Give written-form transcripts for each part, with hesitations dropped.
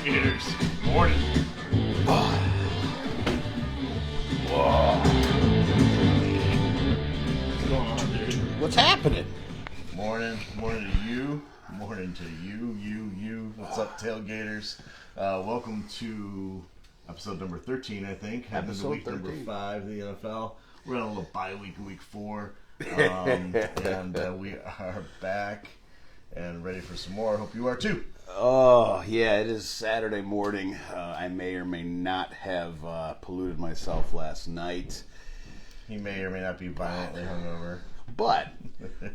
Tailgaters. Morning. Whoa. What's going on, dude? What's happening? Morning to you. Morning to you. What's up, Tailgaters? Welcome to episode number 13, I think. Heading into week 13. number 5 of the NFL. We're on a little bye week, week 4. And we are back and ready for some more. Hope you are too. Oh, yeah, it is Saturday morning. I may or may not have polluted myself last night. He may or may not be violently hungover. But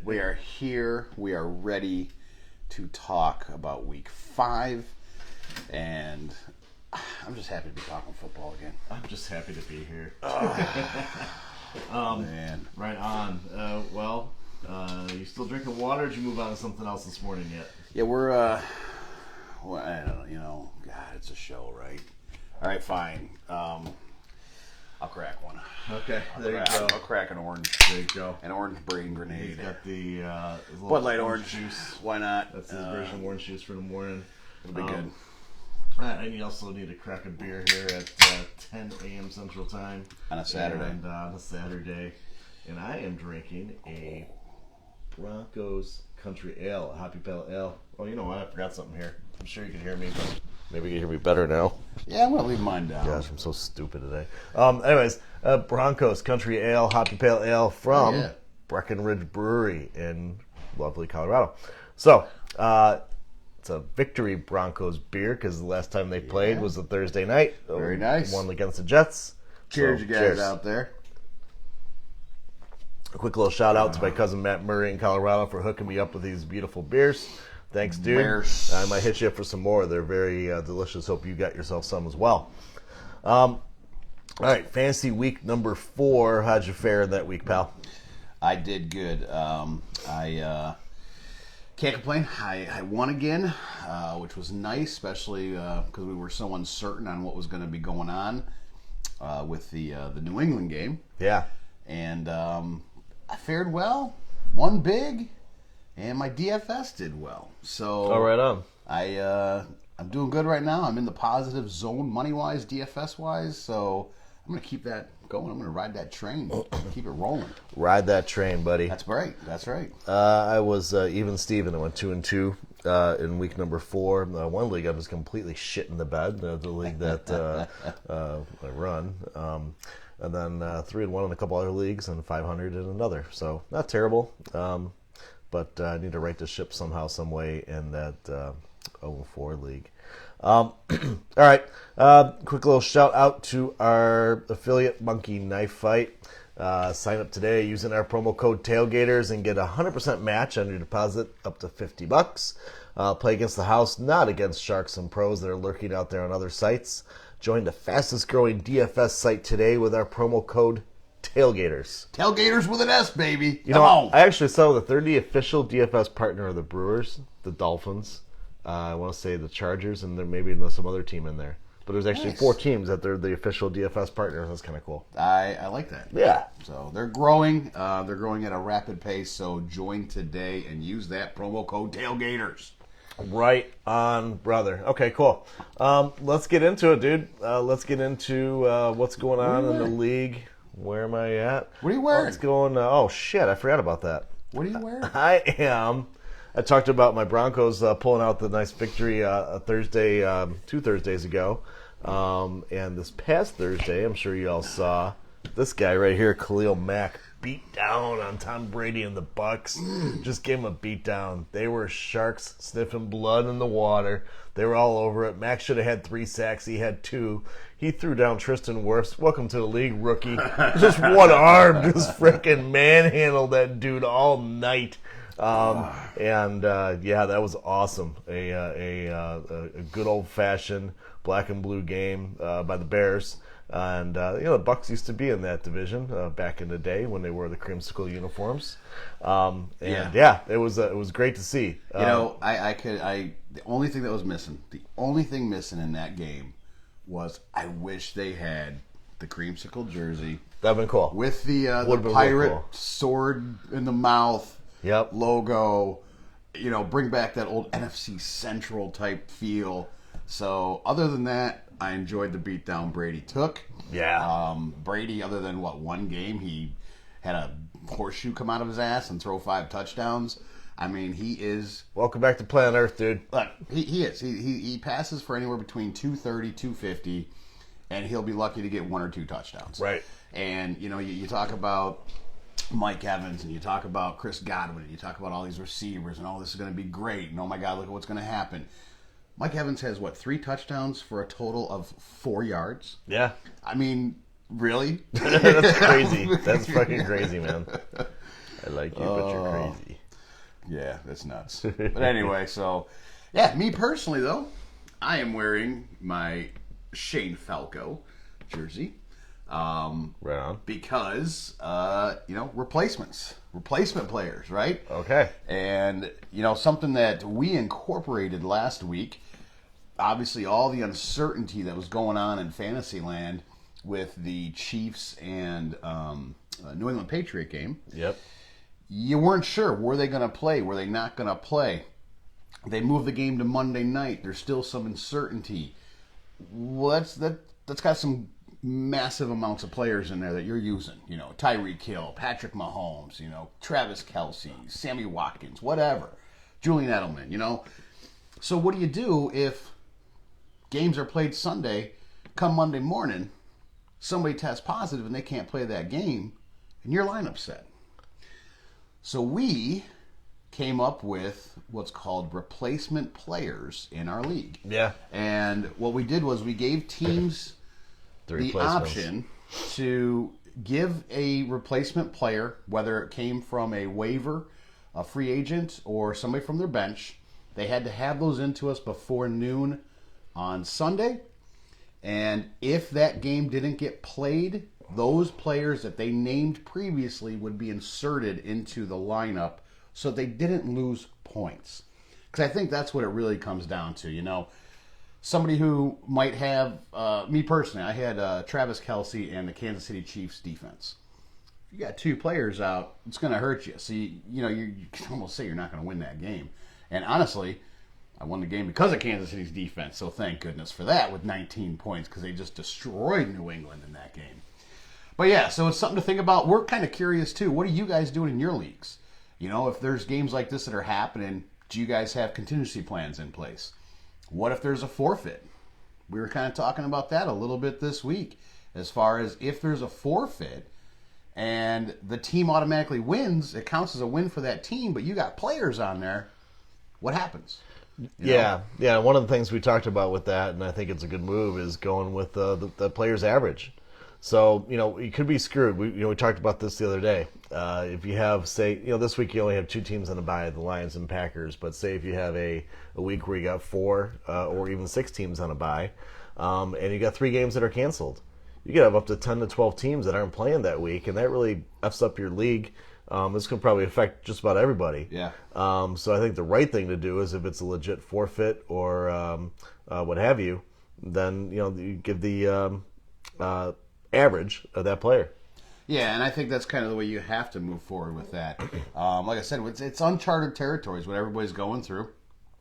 we are here. We are ready to talk about week 5. And I'm just happy to be talking football again. I'm just happy to be here. Man. Right on. You still drinking water, or did you move on to something else this morning yet? Yeah, we're, well, I don't know, God, it's a show, right? All right, fine. I'll crack one. Okay, there you go. I'll crack an orange. There you go. An orange brain grenade. He's got the Bud Light orange juice. Why not? That's his version of orange juice for the morning. It'll be good. And you also need to crack a beer here at 10 a.m. Central Time. On a Saturday. And on a Saturday. And I am drinking a Broncos Country Ale, a Hoppy Pale Ale. Oh, you know what? I forgot something here. I'm sure you can hear me, but maybe you can hear me better now. Yeah, I'm going to leave mine down. Gosh, I'm so stupid today. Anyways, Broncos Country Ale, Hoppy Pale Ale from Breckenridge Brewery in lovely Colorado. So, it's a victory Broncos beer because the last time they played was a Thursday night. Very nice. Won against the Jets. Cheers, So, you guys out there. A quick little shout out to my cousin Matt Murray in Colorado for hooking me up with these beautiful beers. Thanks, dude. Bears. I might hit you up for some more. They're very delicious. Hope you got yourself some as well. All right, fantasy week number 4. How'd you fare that week, pal? I did good. I can't complain. I won again, which was nice, especially because we were so uncertain on what was going to be going on with the New England game. Yeah. And I fared well, won big, and my DFS did well. So All right on. I'm doing good right now. I'm in the positive zone money-wise, DFS-wise, so I'm going to keep that going. I'm going to ride that train, keep it rolling. Ride that train, buddy. That's right. That's right. I was even Steven. I went 2-2 in week number 4. One league I was completely shit in the bed. The league that I run. And then 3-1 in a couple other leagues and 500 in another. So not terrible. But I need to right the ship somehow, some way in that 0-4 league. All right. Quick little shout out to our affiliate Monkey Knife Fight. Sign up today using our promo code Tailgaters and get a 100% match on your deposit up to $50. Play against the house, not against sharks and pros that are lurking out there on other sites. Join the fastest growing DFS site today with our promo code Tailgaters. Tailgaters with an S, baby. You know, I actually saw that they're the official DFS partner of the Brewers, the Dolphins. I want to say the Chargers, and there maybe some other team in there. But there's actually 4 teams that they're the official DFS partner. That's kind of cool. I like that. Yeah. So they're growing. They're growing at a rapid pace. So join today and use that promo code Tailgaters. Right on, brother. Okay, cool. Let's get into it, dude. Let's get into what's going on in the league. Where am I at? What are you wearing? What's going? Oh shit! I forgot about that. What are you wearing? I talked about my Broncos pulling out the nice victory Thursday, 2 Thursdays ago, and this past Thursday, I'm sure you all saw this guy right here, Khalil Mack, beat down on Tom Brady and the Bucks. Just gave him a beat down. They were sharks sniffing blood in the water. They were all over it. Mack should have had 3 sacks. He had 2. He threw down Tristan Wirfs. Welcome to the league, rookie. Just one arm, just freaking manhandled that dude all night. That was awesome. A good old fashioned black and blue game by the Bears. And the Bucks used to be in that division back in the day when they wore the creamsicle uniforms. It was great to see. The only thing that was missing, the only thing missing in that game was I wish they had the creamsicle jersey. That'd been cool with the pirate sword in the mouth. Yep. Logo. Bring back that old NFC Central type feel. So other than that, I enjoyed the beatdown Brady took. Yeah. Brady, other than one game, he had a horseshoe come out of his ass and throw 5 touchdowns. I mean, he is... Welcome back to planet Earth, dude. Look, he is. He passes for anywhere between 230, 250, and he'll be lucky to get 1 or 2 touchdowns. Right. And, you talk about Mike Evans, and you talk about Chris Godwin, and you talk about all these receivers, and this is going to be great, and oh my God, look at what's going to happen. Mike Evans has, 3 touchdowns for a total of 4 yards? Yeah. I mean, really? That's crazy. That's fucking crazy, man. I like you, but you're crazy. Yeah, that's nuts. But anyway, so, yeah, me personally, though, I am wearing my Shane Falco jersey. Right on. Because, replacement players, right? Okay. And, something that we incorporated last week, obviously all the uncertainty that was going on in Fantasyland with the Chiefs and New England Patriot game. Yep. You weren't sure. Were they going to play? Were they not going to play? They moved the game to Monday night. There's still some uncertainty. Well, that's got some massive amounts of players in there that you're using. Tyreek Hill, Patrick Mahomes, Travis Kelce, Sammy Watkins, whatever. Julian Edelman, So what do you do if games are played Sunday, come Monday morning, somebody tests positive and they can't play that game, and your lineup's set? So we came up with what's called replacement players in our league. Yeah. And what we did was we gave teams the option to give a replacement player, whether it came from a waiver, a free agent, or somebody from their bench. They had to have those into us before noon on Sunday. And if that game didn't get played, those players that they named previously would be inserted into the lineup so they didn't lose points. Because I think that's what it really comes down to, Somebody who might have, me personally, I had Travis Kelce and the Kansas City Chiefs defense. If you got 2 players out, it's going to hurt you. So, you can almost say you're not going to win that game. And honestly, I won the game because of Kansas City's defense, so thank goodness for that with 19 points because they just destroyed New England in that game. But yeah, so it's something to think about. We're kind of curious too. What are you guys doing in your leagues? If there's games like this that are happening, do you guys have contingency plans in place? What if there's a forfeit? We were kind of talking about that a little bit this week as far as if there's a forfeit and the team automatically wins, it counts as a win for that team, but you got players on there. What happens? Yeah. One of the things we talked about with that, and I think it's a good move, is going with the player's average. So, you could be screwed. We talked about this the other day. If you have, say, this week you only have 2 teams on a bye, the Lions and Packers. But say if you have a week where you got 4 or even 6 teams on a bye, and you got 3 games that are canceled, you could have up to 10 to 12 teams that aren't playing that week, and that really F's up your league. This can probably affect just about everybody. Yeah. So I think the right thing to do is if it's a legit forfeit or what have you, then you give the average of that player. Yeah, and I think that's kind of the way you have to move forward with that. Like I said, it's uncharted territories what everybody's going through.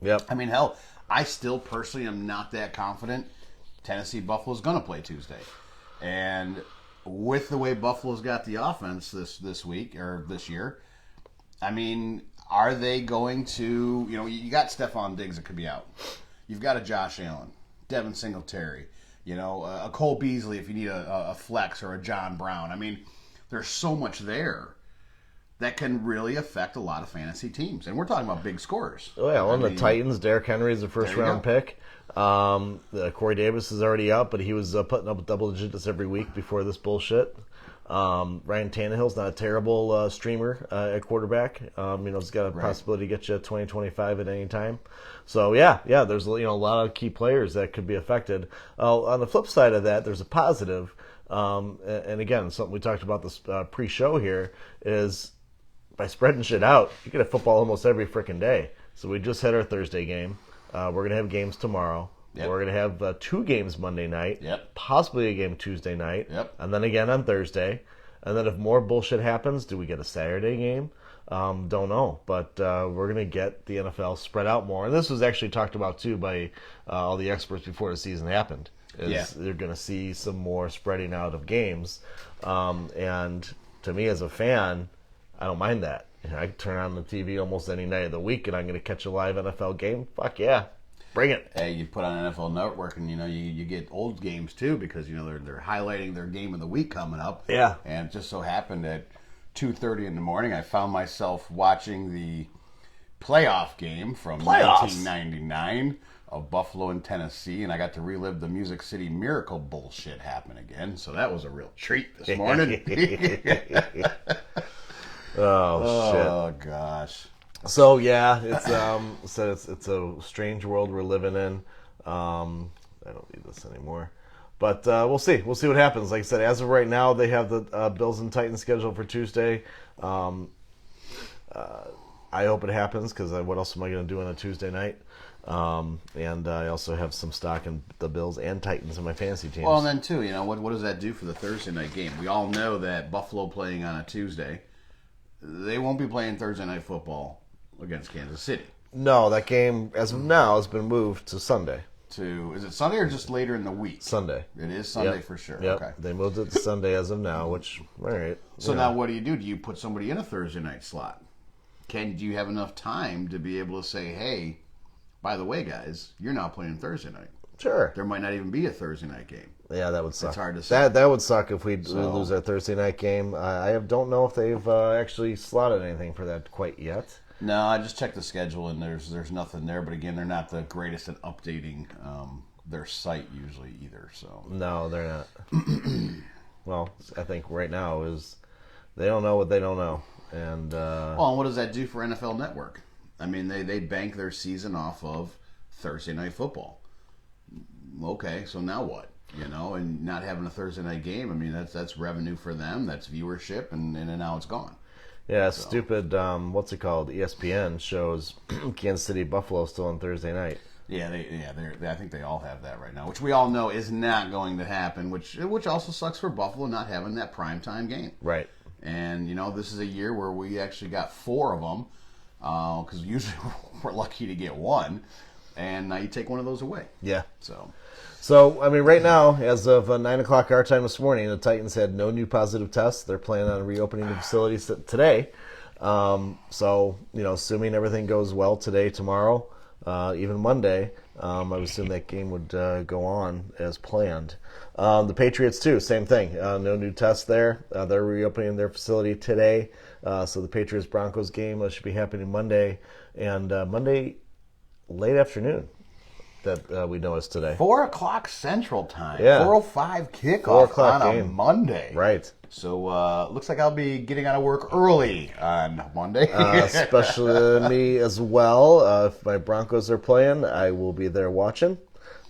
Yep. I mean, hell, I still personally am not that confident Tennessee Buffalo's going to play Tuesday. And with the way Buffalo's got the offense this week or this year, I mean, are they going to, you got Stephon Diggs that could be out. You've got a Josh Allen, Devin Singletary, a Cole Beasley if you need a flex or a John Brown. I mean, there's so much there that can really affect a lot of fantasy teams. And we're talking about big scores. Oh, yeah. The Titans, Derrick Henry is a first-round pick. Corey Davis is already out, but he was putting up double digits every week before this bullshit. Ryan Tannehill's not a terrible streamer at quarterback. He's got a possibility to get you 20-25 at any time. So, yeah, there's a lot of key players that could be affected. On the flip side of that, there's a positive. And again, something we talked about this pre-show here is by spreading shit out, you get a football almost every freaking day. So we just had our Thursday game. We're going to have games tomorrow. Yep. We're going to have 2 games Monday night, possibly a game Tuesday night, and then again on Thursday. And then if more bullshit happens, do we get a Saturday game? Don't know, but we're going to get the NFL spread out more. And this was actually talked about, too, by all the experts before the season happened. They're going to see some more spreading out of games. And to me as a fan, I don't mind that. I can turn on the TV almost any night of the week, and I'm going to catch a live NFL game. Fuck yeah. Bring it. Hey, you put on NFL Network, and you get old games too, because they're highlighting their game of the week coming up. Yeah. And it just so happened at 2:30 in the morning, I found myself watching the playoff game from 1999 of Buffalo and Tennessee, and I got to relive the Music City Miracle bullshit happen again. So that was a real treat this morning. Oh gosh. So yeah, it's a strange world we're living in. I don't need this anymore, but we'll see. We'll see what happens. Like I said, as of right now, they have the Bills and Titans scheduled for Tuesday. I hope it happens, because what else am I going to do on a Tuesday night? And I also have some stock in the Bills and Titans in my fantasy teams. Well, and then too, what does that do for the Thursday night game? We all know that Buffalo playing on a Tuesday, they won't be playing Thursday night football against Kansas City. No, that game, as of now, has been moved to Sunday. Is it Sunday or just later in the week? Sunday. It is Sunday for sure. Yep. Okay. They moved it to Sunday as of now, which, all right. So now what do? Do you put somebody in a Thursday night slot? Do you have enough time to be able to say, hey, by the way, guys, you're now playing Thursday night? Sure. There might not even be a Thursday night game. Yeah, that would suck. It's hard to say. That would suck if we lose our Thursday night game. I don't know if they've actually slotted anything for that quite yet. No, I just checked the schedule, and there's nothing there. But again, they're not the greatest at updating their site usually either. So no, they're not. Well, I think right now is they don't know what they don't know, and well, and what does that do for NFL Network? I mean, they bank their season off of Thursday night football. Okay, so now what? And not having a Thursday night game. I mean, that's revenue for them. That's viewership, and now it's gone. Yeah, so. Stupid, what's it called? ESPN shows Kansas City Buffalo still on Thursday night. Yeah, I think they all have that right now, which we all know is not going to happen, which also sucks for Buffalo not having that primetime game. Right. And, this is a year where we actually got 4 of them, because usually we're lucky to get 1, and now you take one of those away. Yeah. So, I mean, right now, as of 9 o'clock our time this morning, the Titans had no new positive tests. They're planning on reopening the facilities today. So, assuming everything goes well today, tomorrow, even Monday, I would assume that game would go on as planned. The Patriots, too, same thing. No new tests there. They're reopening their facility today. So the Patriots-Broncos game should be happening Monday. And Monday, late afternoon. That we know is today. 4 o'clock Central Time. Yeah. 4:05 kickoff 4 o'clock on game. a Monday. Right. So looks like I'll be getting out of work early on Monday. Especially me as well. If my Broncos are playing, I will be there watching.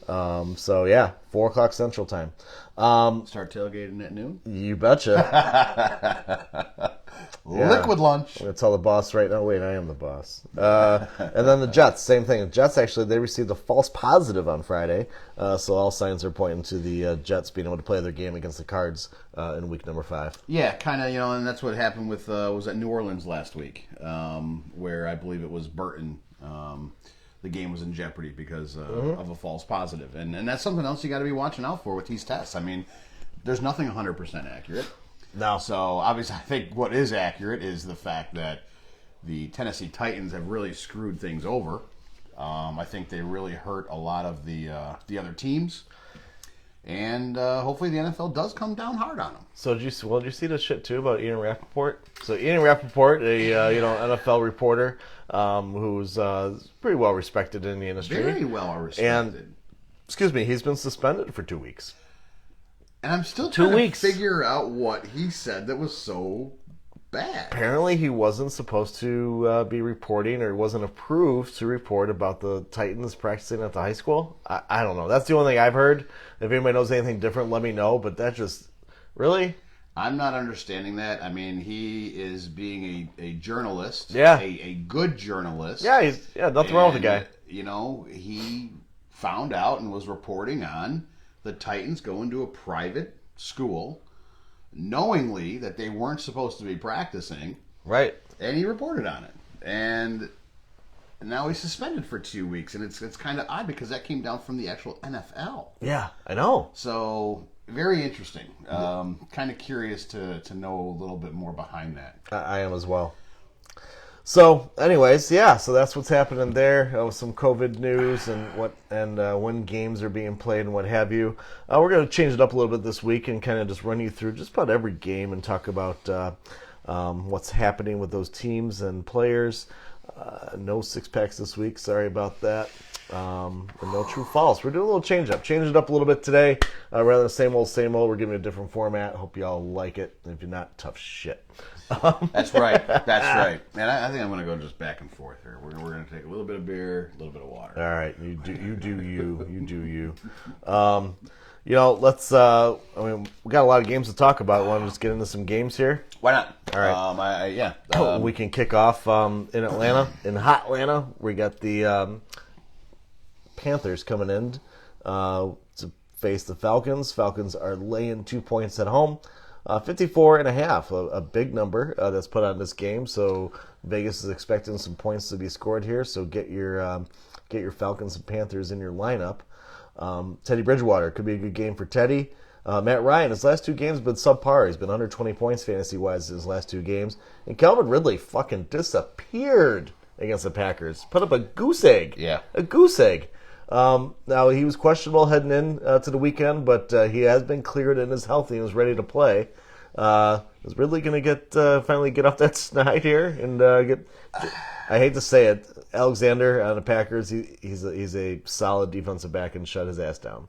So yeah, 4 o'clock Central Time. Start tailgating at noon? You betcha. Liquid lunch. I'm going to tell the boss right now. Wait, I am the boss. And then the Jets, same thing. The Jets, actually, they received a false positive on Friday. So all signs are pointing to the Jets being able to play their game against the Cards in week number 5. Yeah, kind of, and that's what happened with, was at New Orleans last week, where I believe it was Burton. The game was in jeopardy because of a false positive. And that's something else you got to be watching out for with these tests. I mean, there's nothing 100% accurate. No. So, obviously, I think what is accurate is the fact that the Tennessee Titans have really screwed things over. I think they really hurt a lot of the other teams. And hopefully the NFL does come down hard on them. So did you see the shit, too, about Ian Rappaport? So Ian Rappaport, a NFL reporter who's pretty well respected in the industry. Very well respected. And, he's been suspended for 2 weeks. And I'm still trying to figure out what he said that was so bad. Apparently he wasn't supposed to be reporting, or wasn't approved to report about the Titans practicing at the high school. I don't know. That's the only thing I've heard. If anybody knows anything different, let me know. But that just, really? I'm not understanding that. I mean, he is being a journalist. Yeah. A good journalist. Yeah, nothing wrong with the guy. He found out and was reporting on the Titans going to a private school knowingly that they weren't supposed to be practicing, Right. And he reported on it. And now he's suspended for 2 weeks. And it's kind of odd because that came down from the actual NFL. Yeah, I know. So, very interesting. Kind of curious to know a little bit more behind that. I am as well. So, anyways, yeah. So that's what's happening there. With some COVID news and when games are being played and what have you. We're going to change it up a little bit this week and kind of just run you through just about every game and talk about what's happening with those teams and players. No six packs this week. Sorry about that. And no true false. We're doing a little change up. Change it up a little bit today. Rather than same old. We're giving it a different format. Hope you all like it. If you're not, tough shit. That's right. That's right. And I think I'm going to go just back and forth here. We're going to take a little bit of beer, a little bit of water. All right. You do you. Let's. We got a lot of games to talk about. Want to just get into some games here? Why not? All right. Yeah. We can kick off in Atlanta, in hot Atlanta. We got the Panthers coming in to face the Falcons. Falcons are laying 2 points at home. 54.5, a big number that's put on this game. So Vegas is expecting some points to be scored here. So get your Falcons and Panthers in your lineup. Teddy Bridgewater could be a good game for Teddy. Matt Ryan, his last 2 games have been subpar. He's been under 20 points fantasy-wise in his last 2 games. And Calvin Ridley fucking disappeared against the Packers. Put up a goose egg. Yeah. A goose egg. Now, he was questionable heading in to the weekend, but he has been cleared and is healthy and is ready to play. Is Ridley going to finally get off that snide here and get? I hate to say it, Alexander on the Packers. He's a solid defensive back and shut his ass down.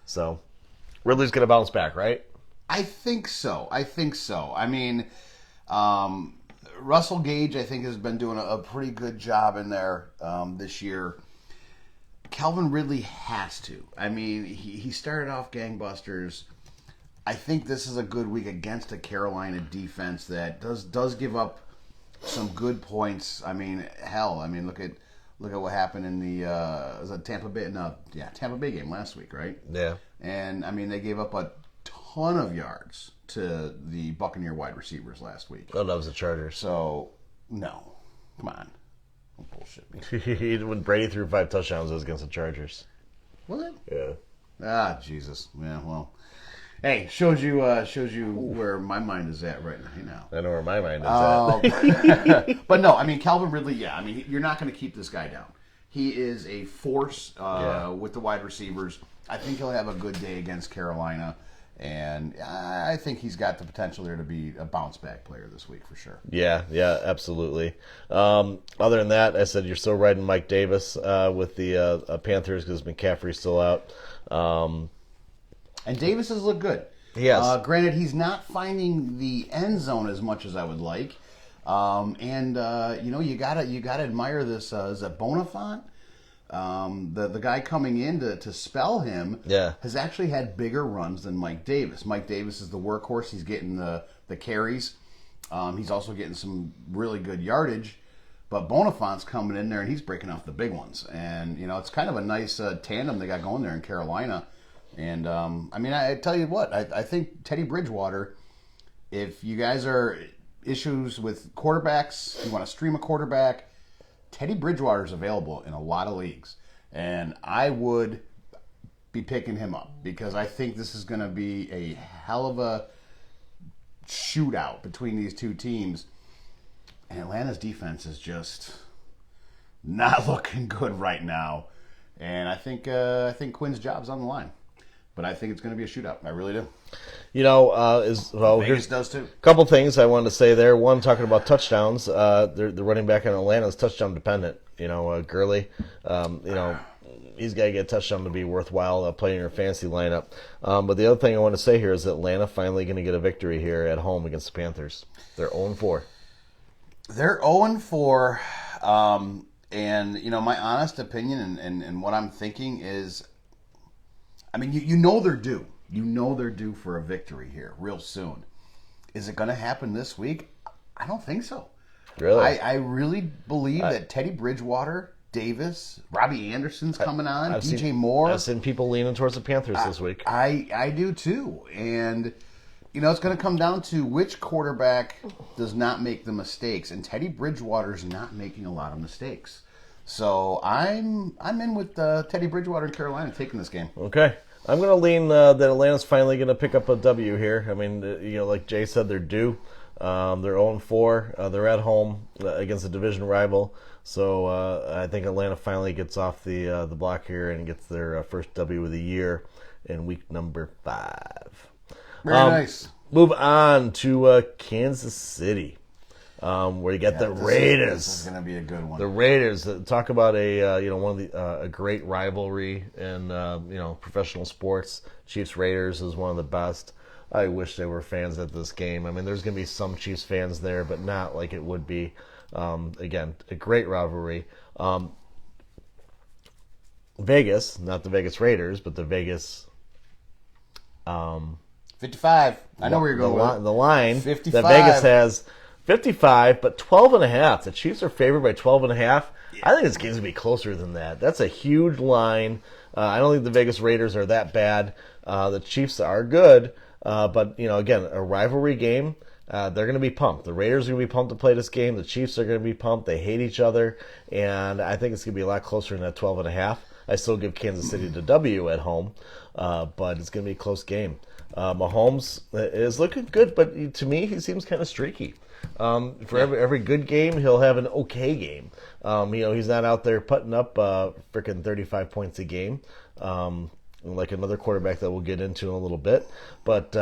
So Ridley's going to bounce back, right? I think so. I mean, Russell Gage, I think, has been doing a pretty good job in there this year. Calvin Ridley has to. I mean, he started off gangbusters. I think this is a good week against a Carolina defense that does give up some good points. I mean, hell, look at what happened in the was it Tampa Bay? No, yeah, Tampa Bay game last week, right? Yeah. And I mean, they gave up a ton of yards to the Buccaneer wide receivers last week. Oh, that was the Chargers. So no, come on. Bullshit. When Brady threw 5 touchdowns, it was against the Chargers. Was it? Yeah. Ah, Jesus. Yeah, well. Hey, shows you where my mind is at right now. I know where my mind is at. But no, I mean, Calvin Ridley, yeah. I mean, you're not going to keep this guy down. He is a force with the wide receivers. I think he'll have a good day against Carolina. And I think he's got the potential there to be a bounce-back player this week for sure. Yeah, absolutely. Other than that, I said you're still riding Mike Davis with the Panthers because McCaffrey's still out. And Davis has looked good. Yes. Granted, he's not finding the end zone as much as I would like. You gotta admire this. Is it Bonifant? The guy coming in to spell him has actually had bigger runs than Mike Davis. Mike Davis is the workhorse. He's getting the carries. He's also getting some really good yardage. But Bonifant's coming in there and he's breaking off the big ones. And, it's kind of a nice tandem they got going there in Carolina. And, I tell you what, I think Teddy Bridgewater, if you guys are issues with quarterbacks, you want to stream a quarterback, Teddy Bridgewater is available in a lot of leagues, and I would be picking him up because I think this is going to be a hell of a shootout between these two teams. And Atlanta's defense is just not looking good right now, and I think Quinn's job's on the line. But I think it's going to be a shootout. I really do. Vegas does too. A couple things I wanted to say there. One, talking about touchdowns. The running back in Atlanta is touchdown dependent. Gurley. He's got to get a touchdown to be worthwhile playing in your fantasy lineup. But the other thing I want to say here is Atlanta finally going to get a victory here at home against the Panthers. They're 0-4. They're 0-4. And my honest opinion and what I'm thinking is, they're due. They're due for a victory here real soon. Is it going to happen this week? I don't think so. Really? I really believe that Teddy Bridgewater, Davis, Robbie Anderson's coming on, DJ Moore. I've seen people leaning towards the Panthers this week. I do too. And It's going to come down to which quarterback does not make the mistakes, and Teddy Bridgewater's not making a lot of mistakes. So I'm in with Teddy Bridgewater in Carolina taking this game. Okay. I'm going to lean that Atlanta's finally going to pick up a W here. I mean, like Jay said, they're due. They're 0-4. They're at home against a division rival. So I think Atlanta finally gets off the block here and gets their first W of the year in week number 5. Very nice. Move on to Kansas City, where you get the Raiders. This is going to be a good one. The Raiders. Talk about a great rivalry in professional sports. Chiefs Raiders is one of the best. I wish there were fans at this game. I mean, there's going to be some Chiefs fans there, but not like it would be. Again, a great rivalry. Vegas, not the Vegas Raiders, but the Vegas. 55. I know where you're going with the line 55. that Vegas has 55, but 12.5. The Chiefs are favored by 12.5. Yeah. I think this game's going to be closer than that. That's a huge line. I don't think the Vegas Raiders are that bad. The Chiefs are good, but again, a rivalry game. They're going to be pumped. The Raiders are going to be pumped to play this game. The Chiefs are going to be pumped. They hate each other, and I think it's going to be a lot closer than that 12.5. I still give Kansas City the W at home, but it's going to be a close game. Mahomes is looking good, but to me, he seems kind of streaky. For every good game, he'll have an okay game. He's not out there putting up freaking 35 points a game, like another quarterback that we'll get into in a little bit. But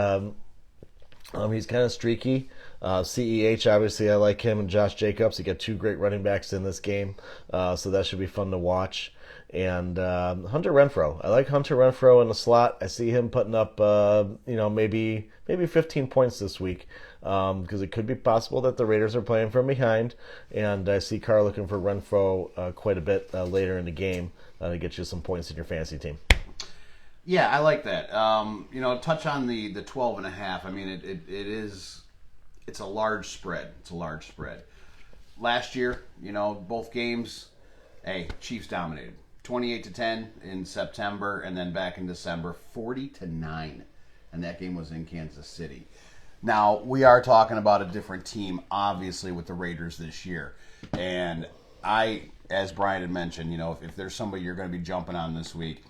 he's kind of streaky. CEH, obviously, I like him, and Josh Jacobs. You got 2 great running backs in this game, so that should be fun to watch. And Hunter Renfrow. I like Hunter Renfrow in the slot. I see him putting up, maybe 15 points this week, because it could be possible that the Raiders are playing from behind. And I see Carr looking for Renfrow quite a bit later in the game to get you some points in your fantasy team. Yeah, I like that. Touch on the 12.5. I mean, it's a large spread. It's a large spread. Last year, both games, Chiefs dominated. 28-10 in September, and then back in December, 40-9, and that game was in Kansas City. Now, we are talking about a different team, obviously, with the Raiders this year. And as Brian had mentioned, if there's somebody you're going to be jumping on this week,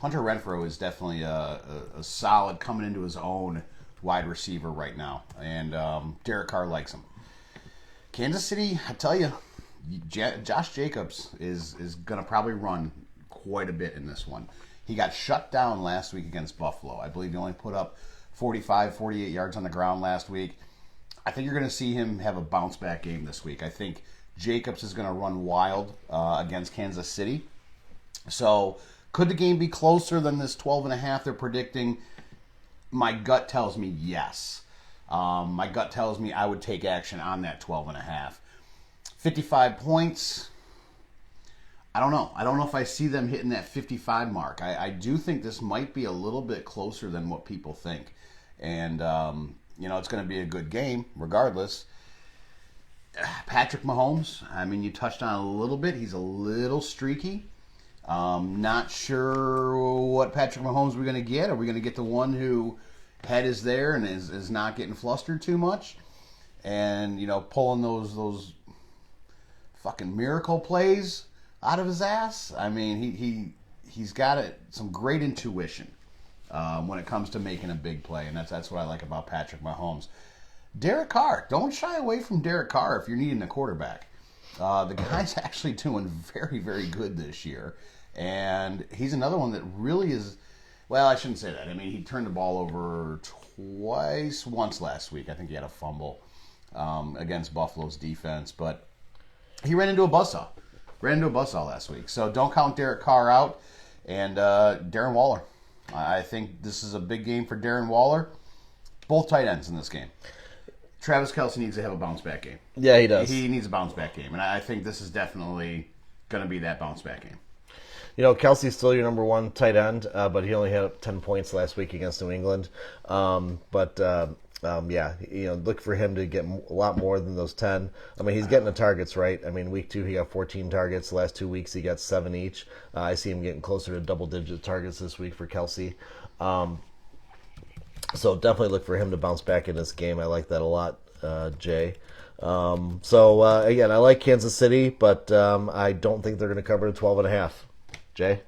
Hunter Renfrow is definitely a solid, coming into his own wide receiver right now. And Derek Carr likes him. Kansas City, I tell you, Josh Jacobs is going to probably run quite a bit in this one. He got shut down last week against Buffalo. I believe he only put up 45, 48 yards on the ground last week. I think you're going to see him have a bounce-back game this week. I think Jacobs is going to run wild against Kansas City. So could the game be closer than this 12.5 they're predicting? My gut tells me yes. My gut tells me I would take action on that 12.5. 55 points, I don't know. I don't know if I see them hitting that 55 mark. I do think this might be a little bit closer than what people think. And, it's going to be a good game regardless. Patrick Mahomes, I mean, you touched on it a little bit. He's a little streaky. Not sure what Patrick Mahomes we're going to get. Are we going to get the one who head is there and is not getting flustered too much? And, pulling those fucking miracle plays out of his ass. I mean, he's got some great intuition when it comes to making a big play, and that's what I like about Patrick Mahomes. Derek Carr, don't shy away from Derek Carr if you're needing a quarterback. The guy's actually doing very, very good this year, and he's another one that really is. Well, I shouldn't say that. I mean, he turned the ball over once last week. I think he had a fumble against Buffalo's defense, but he ran into a buzzsaw. Last week. So don't count Derek Carr out. And Darren Waller. I think this is a big game for Darren Waller. Both tight ends in this game. Travis Kelce needs to have a bounce-back game. Yeah, he does. He needs a bounce-back game. And I think this is definitely going to be that bounce-back game. Kelce's still your number 1 tight end, but he only had 10 points last week against New England. Look for him to get a lot more than those 10. I mean, he's getting the targets, right? I mean, week 2, he got 14 targets. The last 2 weeks, he got 7 each. I see him getting closer to double-digit targets this week for Kelce. So definitely look for him to bounce back in this game. I like that a lot, Jay. Again, I like Kansas City, but I don't think they're going to cover the 12.5. Jay?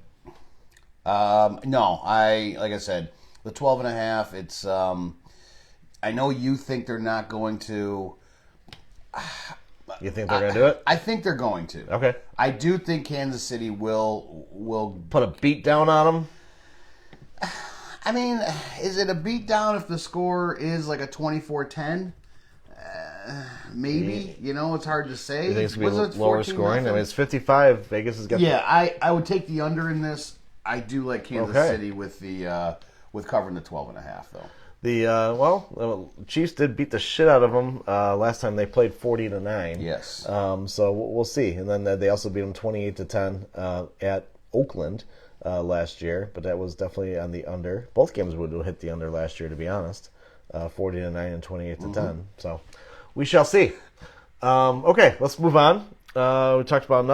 No, like I said, the 12.5. It's I know you think they're not going to. You think they're going to do it? I think they're going to. Okay. I do think Kansas City will put a beat down on them. I mean, is it a beat down if the score is like a 24-10? Maybe. You know, it's hard to say. You think it's going to be lower scoring? I mean, it's 55. Vegas has got. Yeah, I would take the under in this. I do like Kansas City with the with covering the 12.5 though. The Chiefs did beat the shit out of them last time they played 40-9. Yes. So we'll see. And then they also beat them 28-10 at Oakland last year, but that was definitely on the under. Both games would have hit the under last year, to be honest. 40-9 and 28-10. So we shall see. Okay, let's move on. We talked about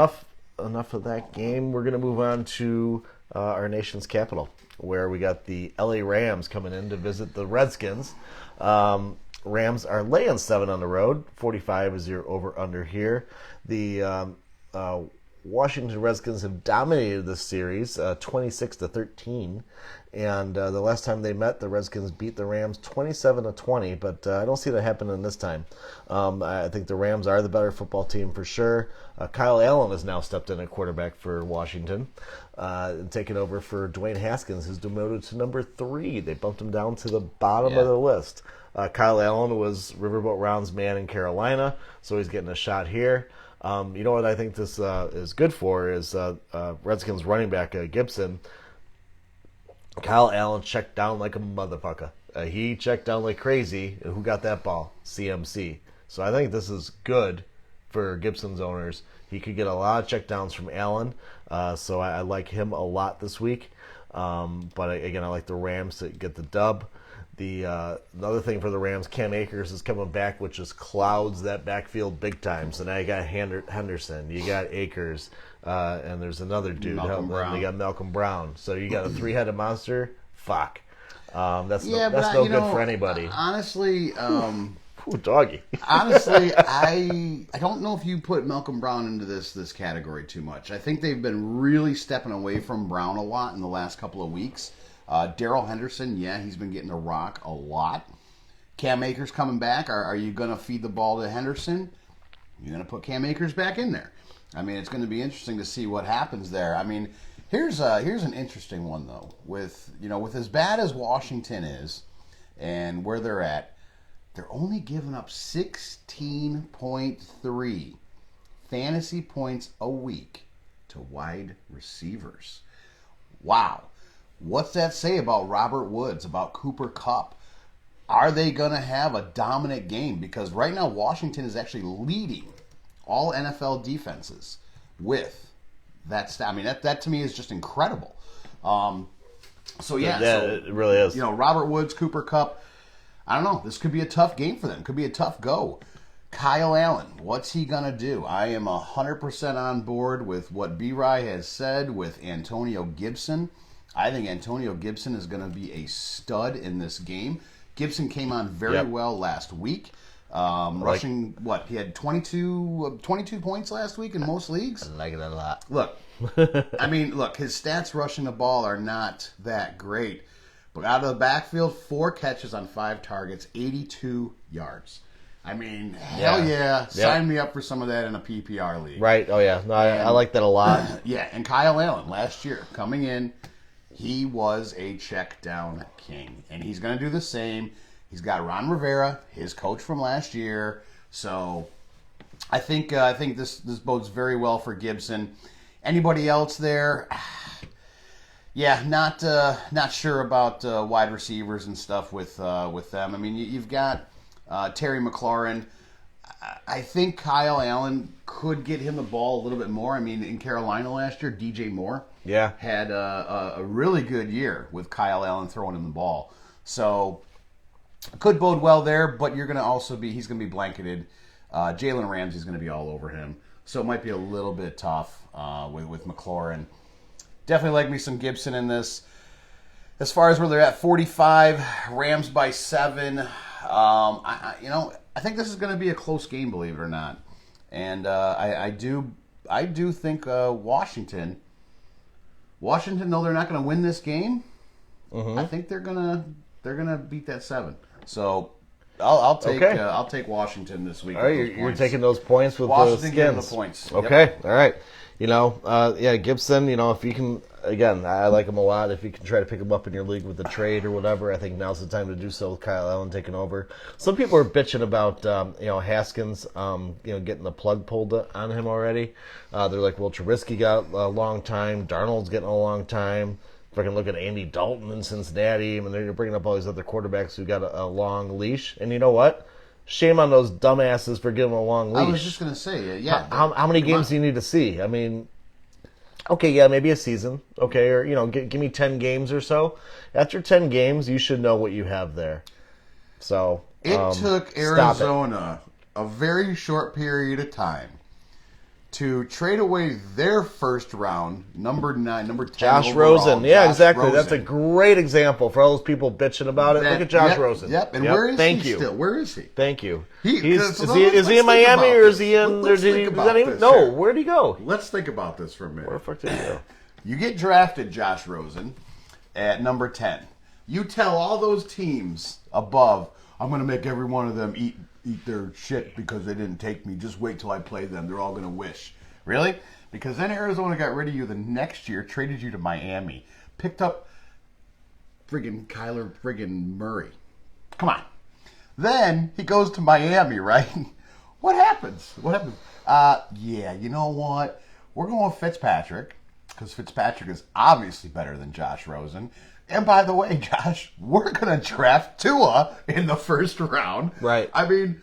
enough of that game. We're going to move on to our nation's capital, where we got the LA Rams coming in to visit the Redskins. Rams are laying 7 on the road. 45 is your over-under here. The Washington Redskins have dominated this series 26-13. And the last time they met, the Redskins beat the Rams 27-20, but I don't see that happening this time. I think the Rams are the better football team for sure. Kyle Allen has now stepped in at quarterback for Washington, and taken over for Dwayne Haskins, who's demoted to number 3. They bumped him down to the bottom of the list. Kyle Allen was Riverboat Round's man in Carolina, so he's getting a shot here. You know what I think this is good for is Redskins running back Gibson. Kyle Allen checked down like a motherfucker. He checked down like crazy. And who got that ball? CMC. So I think this is good for Gibson's owners. He could get a lot of checkdowns from Allen. So I like him a lot this week. But again, I like the Rams to get the dub. The other thing for the Rams, Cam Akers is coming back, which just clouds that backfield big time. So now you got Henderson, you got Akers, and there's another dude. They got Malcolm Brown. So you got a 3-headed monster. Fuck. That's no good for anybody. Honestly, ooh, doggy. Honestly, I don't know if you put Malcolm Brown into this category too much. I think they've been really stepping away from Brown a lot in the last couple of weeks. Darrell Henderson, he's been getting the rock a lot. Cam Akers coming back. Are you going to feed the ball to Henderson? You're going to put Cam Akers back in there. I mean, it's going to be interesting to see what happens there. I mean, here's an interesting one though. With as bad as Washington is, and where they're at, they're only giving up 16.3 fantasy points a week to wide receivers. Wow. What's that say about Robert Woods, about Cooper Kupp? Are they going to have a dominant game? Because right now Washington is actually leading all NFL defenses with that stat. I mean, that to me is just incredible. It really is. Robert Woods, Cooper Kupp. I don't know. This could be a tough game for them. Could be a tough go. Kyle Allen, what's he going to do? I am 100% on board with what B-Rye has said with Antonio Gibson. I think Antonio Gibson is going to be a stud in this game. Gibson came on very well last week. Rushing, he had 22 points last week in most leagues. I like it a lot. Look, his stats rushing the ball are not that great. But out of the backfield, 4 catches on 5 targets, 82 yards. I mean, hell yeah. Sign me up for some of that in a PPR league. Right. Oh, yeah. No, I like that a lot. Yeah, and Kyle Allen, last year, coming in, he was a check down king. And he's going to do the same. He's got Ron Rivera, his coach from last year. So I think this bodes very well for Gibson. Anybody else there? Yeah, not sure about wide receivers and stuff with them. I mean, you've got Terry McLaurin. I think Kyle Allen could get him the ball a little bit more. I mean, in Carolina last year, DJ Moore had a really good year with Kyle Allen throwing him the ball. So could bode well there, but he's going to be blanketed. Jalen Ramsey's going to be all over him. So it might be a little bit tough with McLaurin. Definitely like me some Gibson in this. As far as where they're at, 45, Rams by 7. I think this is going to be a close game, believe it or not. And I do think Washington, though they're not going to win this game, I think they're gonna beat that 7. So I'll take Washington this week. All right, you're taking those points with Washington the getting Skins. the points. Okay, Yep. all right. Gibson. If you can, again, I like him a lot. If you can try to pick him up in your league with a trade or whatever, I think now's the time to do so. With Kyle Allen taking over. Some people are bitching about Haskins, getting the plug pulled on him already. They're like, well, Trubisky got a long time. Darnold's getting a long time. If I can look at Andy Dalton in Cincinnati, and they're bringing up all these other quarterbacks who got a long leash. And you know what? Shame on those dumbasses for giving them a long leash. I was just going to say, yeah. How many games do you need to see? I mean, okay, yeah, maybe a season. Okay, or, give me 10 games or so. After 10 games, you should know what you have there. So it took Arizona a very short period of time to trade away their first round, number 10 Josh overall, Rosen. Yeah, Josh exactly. Rosen. That's a great example for all those people bitching about it. Look at Josh Rosen. Yep. And where is he still? Where is he? Thank you. Is he in Miami or is he in? No, where'd he go? Let's think about this for a minute. Where the fuck did he go? You get drafted, Josh Rosen, at number 10. You tell all those teams above, I'm going to make every one of them eat their shit because they didn't take me. Just wait till I play them. They're all going to wish. Really? Because then Arizona got rid of you the next year, traded you to Miami, picked up friggin' Kyler friggin' Murray. Come on. Then he goes to Miami, right? What happens? You know what? We're going with Fitzpatrick because Fitzpatrick is obviously better than Josh Rosen. And by the way, Josh, we're going to draft Tua in the first round. Right. I mean,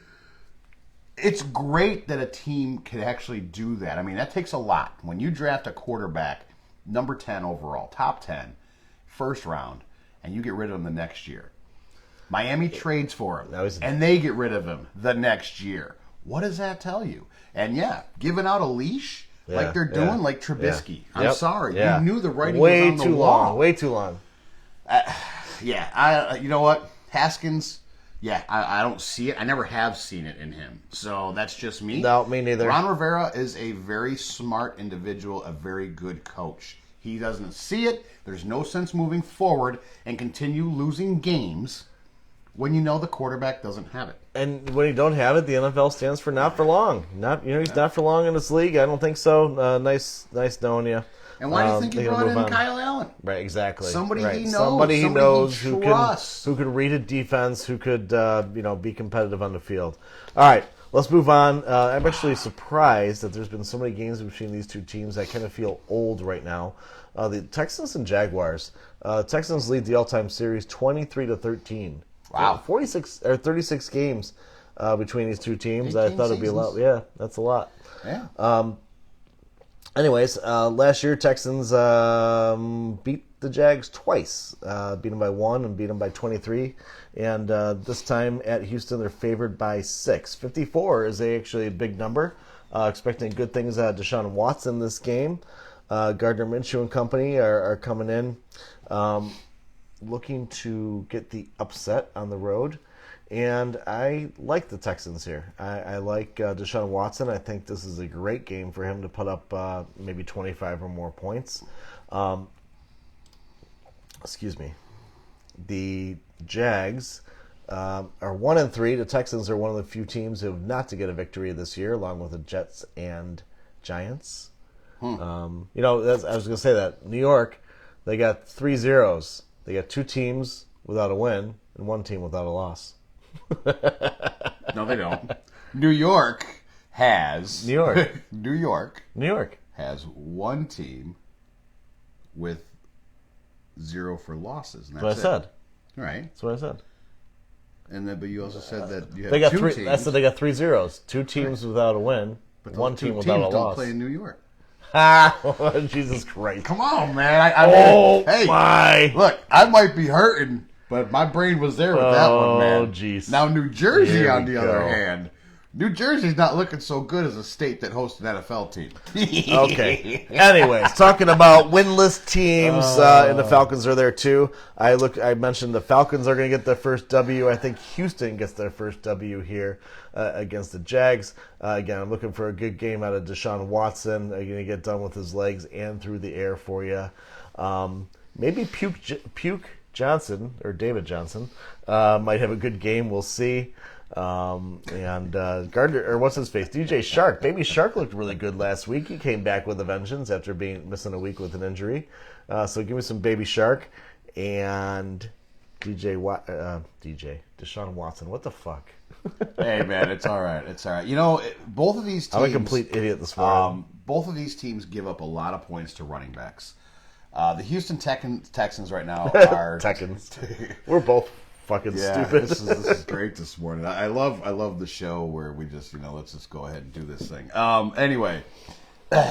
it's great that a team can actually do that. I mean, that takes a lot. When you draft a quarterback, number 10 overall, top 10, first round, and you get rid of him the next year. Miami trades for him, and they get rid of him the next year. What does that tell you? And giving out a leash like they're doing, like Trubisky. Yeah. I'm sorry. Yeah. You knew the writing was on the wall. Way too long. You know what? Haskins, I don't see it. I never have seen it in him. So that's just me. No, me neither. Ron Rivera is a very smart individual, a very good coach. He doesn't see it. There's no sense moving forward and continue losing games when you know the quarterback doesn't have it. And when you don't have it, the NFL stands for not for long. He's not for long in this league. I don't think so. Nice knowing you. And why do you think he brought in Kyle Allen? Right, exactly. Somebody he knows. Somebody he knows who could read a defense, who could be competitive on the field. All right, let's move on. I'm actually surprised that there's been so many games between these two teams. I kind of feel old right now. The Texans and Jaguars. Texans lead the all-time series 23-13. Wow, 36 games between these two teams. I thought it'd be a lot. Yeah, that's a lot. Yeah. Anyways, last year Texans beat the Jags twice. Beat them by 1 and beat them by 23. And this time at Houston, they're favored by 6. 54 is actually a big number. Expecting good things out of Deshaun Watson this game. Gardner Minshew and company are coming in, looking to get the upset on the road. And I like the Texans here. I like Deshaun Watson. I think this is a great game for him to put up maybe 25 or more points. Excuse me. The Jags are 1-3. The Texans are one of the few teams who have not to get a victory this year, along with the Jets and Giants. I was going to say that. New York, they got 3 zeros. They got 2 teams without a win and 1 team without a loss. No, they don't. New York has 1 team with 0 for losses. And that's what I said. Right. That's what I said. And then, but you also said that you had they got 2 3. teams. I said they got 3 zeros. 2 teams without a win. But 1 team without a loss. Don't play in New York. Jesus Christ! Come on, man. I mean, hey, my! Look, I might be hurting, but my brain was there with that one, man. Oh, jeez. Now New Jersey, on the other hand, New Jersey's not looking so good as a state that hosts an NFL team. Okay. Anyways, talking about winless teams, and the Falcons are there too. I mentioned the Falcons are going to get their first W. I think Houston gets their first W here against the Jags. Again, I'm looking for a good game out of Deshaun Watson. Going to get done with his legs and through the air for you. Maybe Puke Johnson or David Johnson might have a good game. We'll see. And Gardner, or what's his face? DJ Shark. Baby Shark looked really good last week. He came back with a vengeance after missing a week with an injury. So give me some Baby Shark and Deshaun Watson. What the fuck? Hey man, it's all right. It's all right. You know, both of these teams. I'm a complete idiot this morning. Both of these teams give up a lot of points to running backs. The Houston Texans right now are Texans. We're both fucking stupid. This is great this morning. I love the show where we just let's just go ahead and do this thing. Anyway,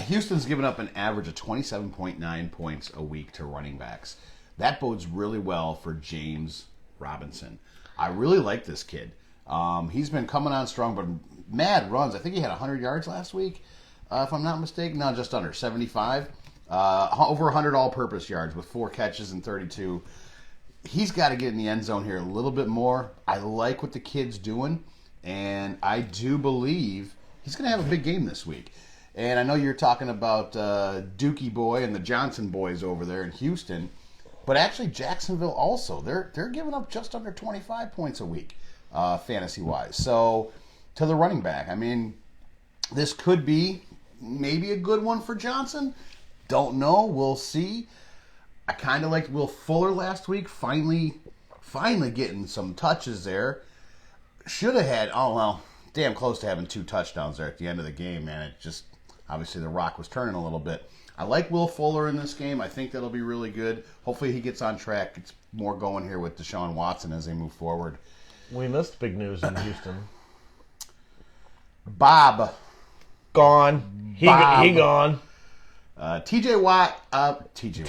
Houston's given up an average of 27.9 points a week to running backs. That bodes really well for James Robinson. I really like this kid. He's been coming on strong, but mad runs. I think he had 100 yards last week, if I'm not mistaken. No, just under 75. Over 100 all-purpose yards with 4 catches and 32. He's got to get in the end zone here a little bit more. I like what the kid's doing, and I do believe he's going to have a big game this week. And I know you're talking about Dookie Boy and the Johnson boys over there in Houston, but actually Jacksonville also. They're giving up just under 25 points a week, fantasy-wise. So to the running back, I mean, this could be maybe a good one for Johnson. Don't know. We'll see. I kind of liked Will Fuller last week. Finally getting some touches there. Should have had, damn close to having 2 touchdowns there at the end of the game, man. It just, obviously the rock was turning a little bit. I like Will Fuller in this game. I think that'll be really good. Hopefully he gets on track. It's more going here with Deshaun Watson as they move forward. We missed big news in Houston. Bob. Gone. He gone. TJ Watt, TJ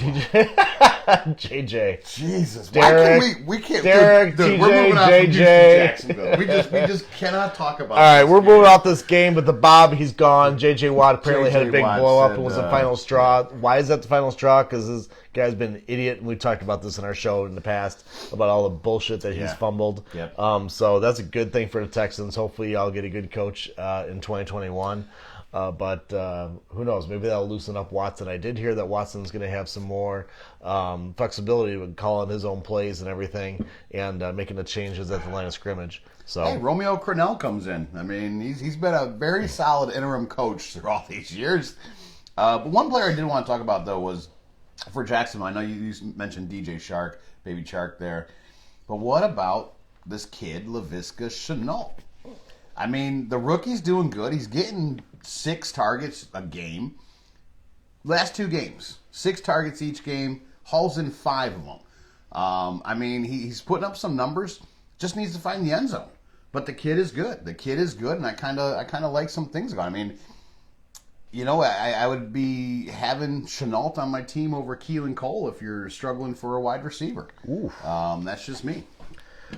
JJ. Jesus, Derek, why can we can't. Derek, dude, TJ, we're moving on from Houston to JJ. Jacksonville. We just cannot talk about. All right, we're game. moving off this game, but the Bob, he's gone. JJ Watt apparently had a big Watt blow up said, and was the final straw. Why is that the final straw? Because this guy's been an idiot, and we've talked about this in our show in the past about all the bullshit that he's fumbled. Yep. So that's a good thing for the Texans. Hopefully, y'all get a good coach in 2021. But who knows? Maybe that'll loosen up Watson. I did hear that Watson's going to have some more flexibility with calling his own plays and everything, and making the changes at the line of scrimmage. So, hey, Romeo Crennel comes in. I mean, he's been a very solid interim coach through all these years. But one player I did want to talk about though was for Jacksonville. I know you mentioned DJ Shark, Baby Shark there, but what about this kid Laviska Shenault? I mean, the rookie's doing good. He's getting 6 targets a game. Last 2 games, 6 targets each game. Hauls in 5 of them. I mean, he's putting up some numbers. Just needs to find the end zone. But the kid is good. And I kind of like some things about him. I mean, I would be having Shenault on my team over Keelan Cole if you're struggling for a wide receiver. Ooh. That's just me.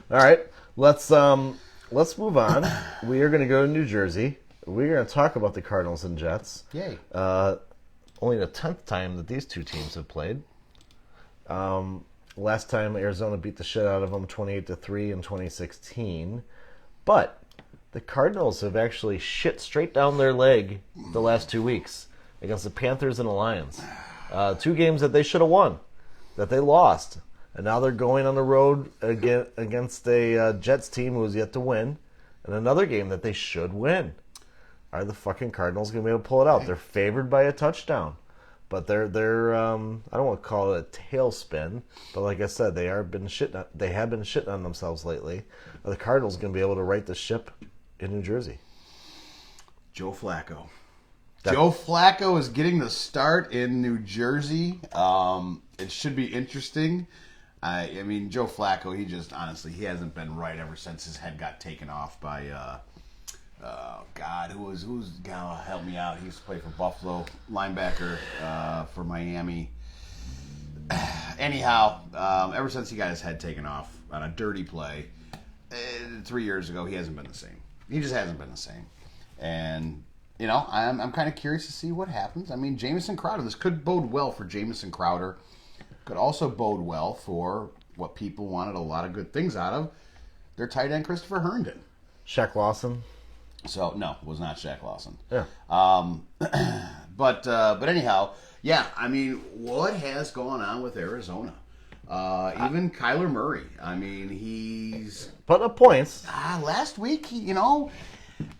All right, let's move on. We are going to go to New Jersey. We're going to talk about the Cardinals and Jets. Yay. Only the 10th time that these two teams have played. Last time Arizona beat the shit out of them 28-3 in 2016. But the Cardinals have actually shit straight down their leg the last 2 weeks against the Panthers and the Lions. 2 games that they should have won, that they lost. And now they're going on the road again against a Jets team who has yet to win. And another game that they should win. Are the fucking Cardinals going to be able to pull it out? They're favored by a touchdown. But they're I don't want to call it a tailspin, but like I said, they have been shitting on themselves lately. Are the Cardinals going to be able to right the ship in New Jersey? Joe Flacco. Joe Flacco is getting the start in New Jersey. It should be interesting. I mean, Joe Flacco, he hasn't been right ever since his head got taken off by, who's gonna help me out? He used to play for Buffalo, linebacker for Miami. Anyhow, ever since he got his head taken off on a dirty play 3 years ago, he hasn't been the same. He just hasn't been the same. And, I'm kind of curious to see what happens. I mean, Jamison Crowder, this could bode well for Jamison Crowder. Could also bode well for what people wanted a lot of good things out of, their tight end Christopher Herndon. Shaq Lawson. So, no, it was not Shaq Lawson. Yeah. But anyhow, yeah, I mean, what has gone on with Arizona? Even Kyler Murray. I mean, he's putting up points. Last week,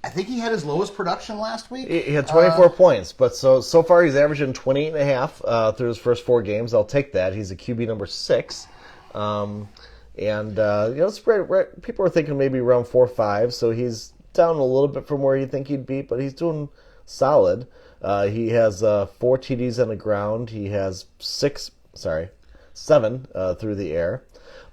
I think he had his lowest production last week. He had 24 points, but so far he's averaging 28.5 through his first 4 games. I'll take that. He's a QB number 6. People are thinking maybe around 4-5, so he's down a little bit from where you think he'd be, but he's doing solid. He has 4 TDs on the ground. He has 7 through the air.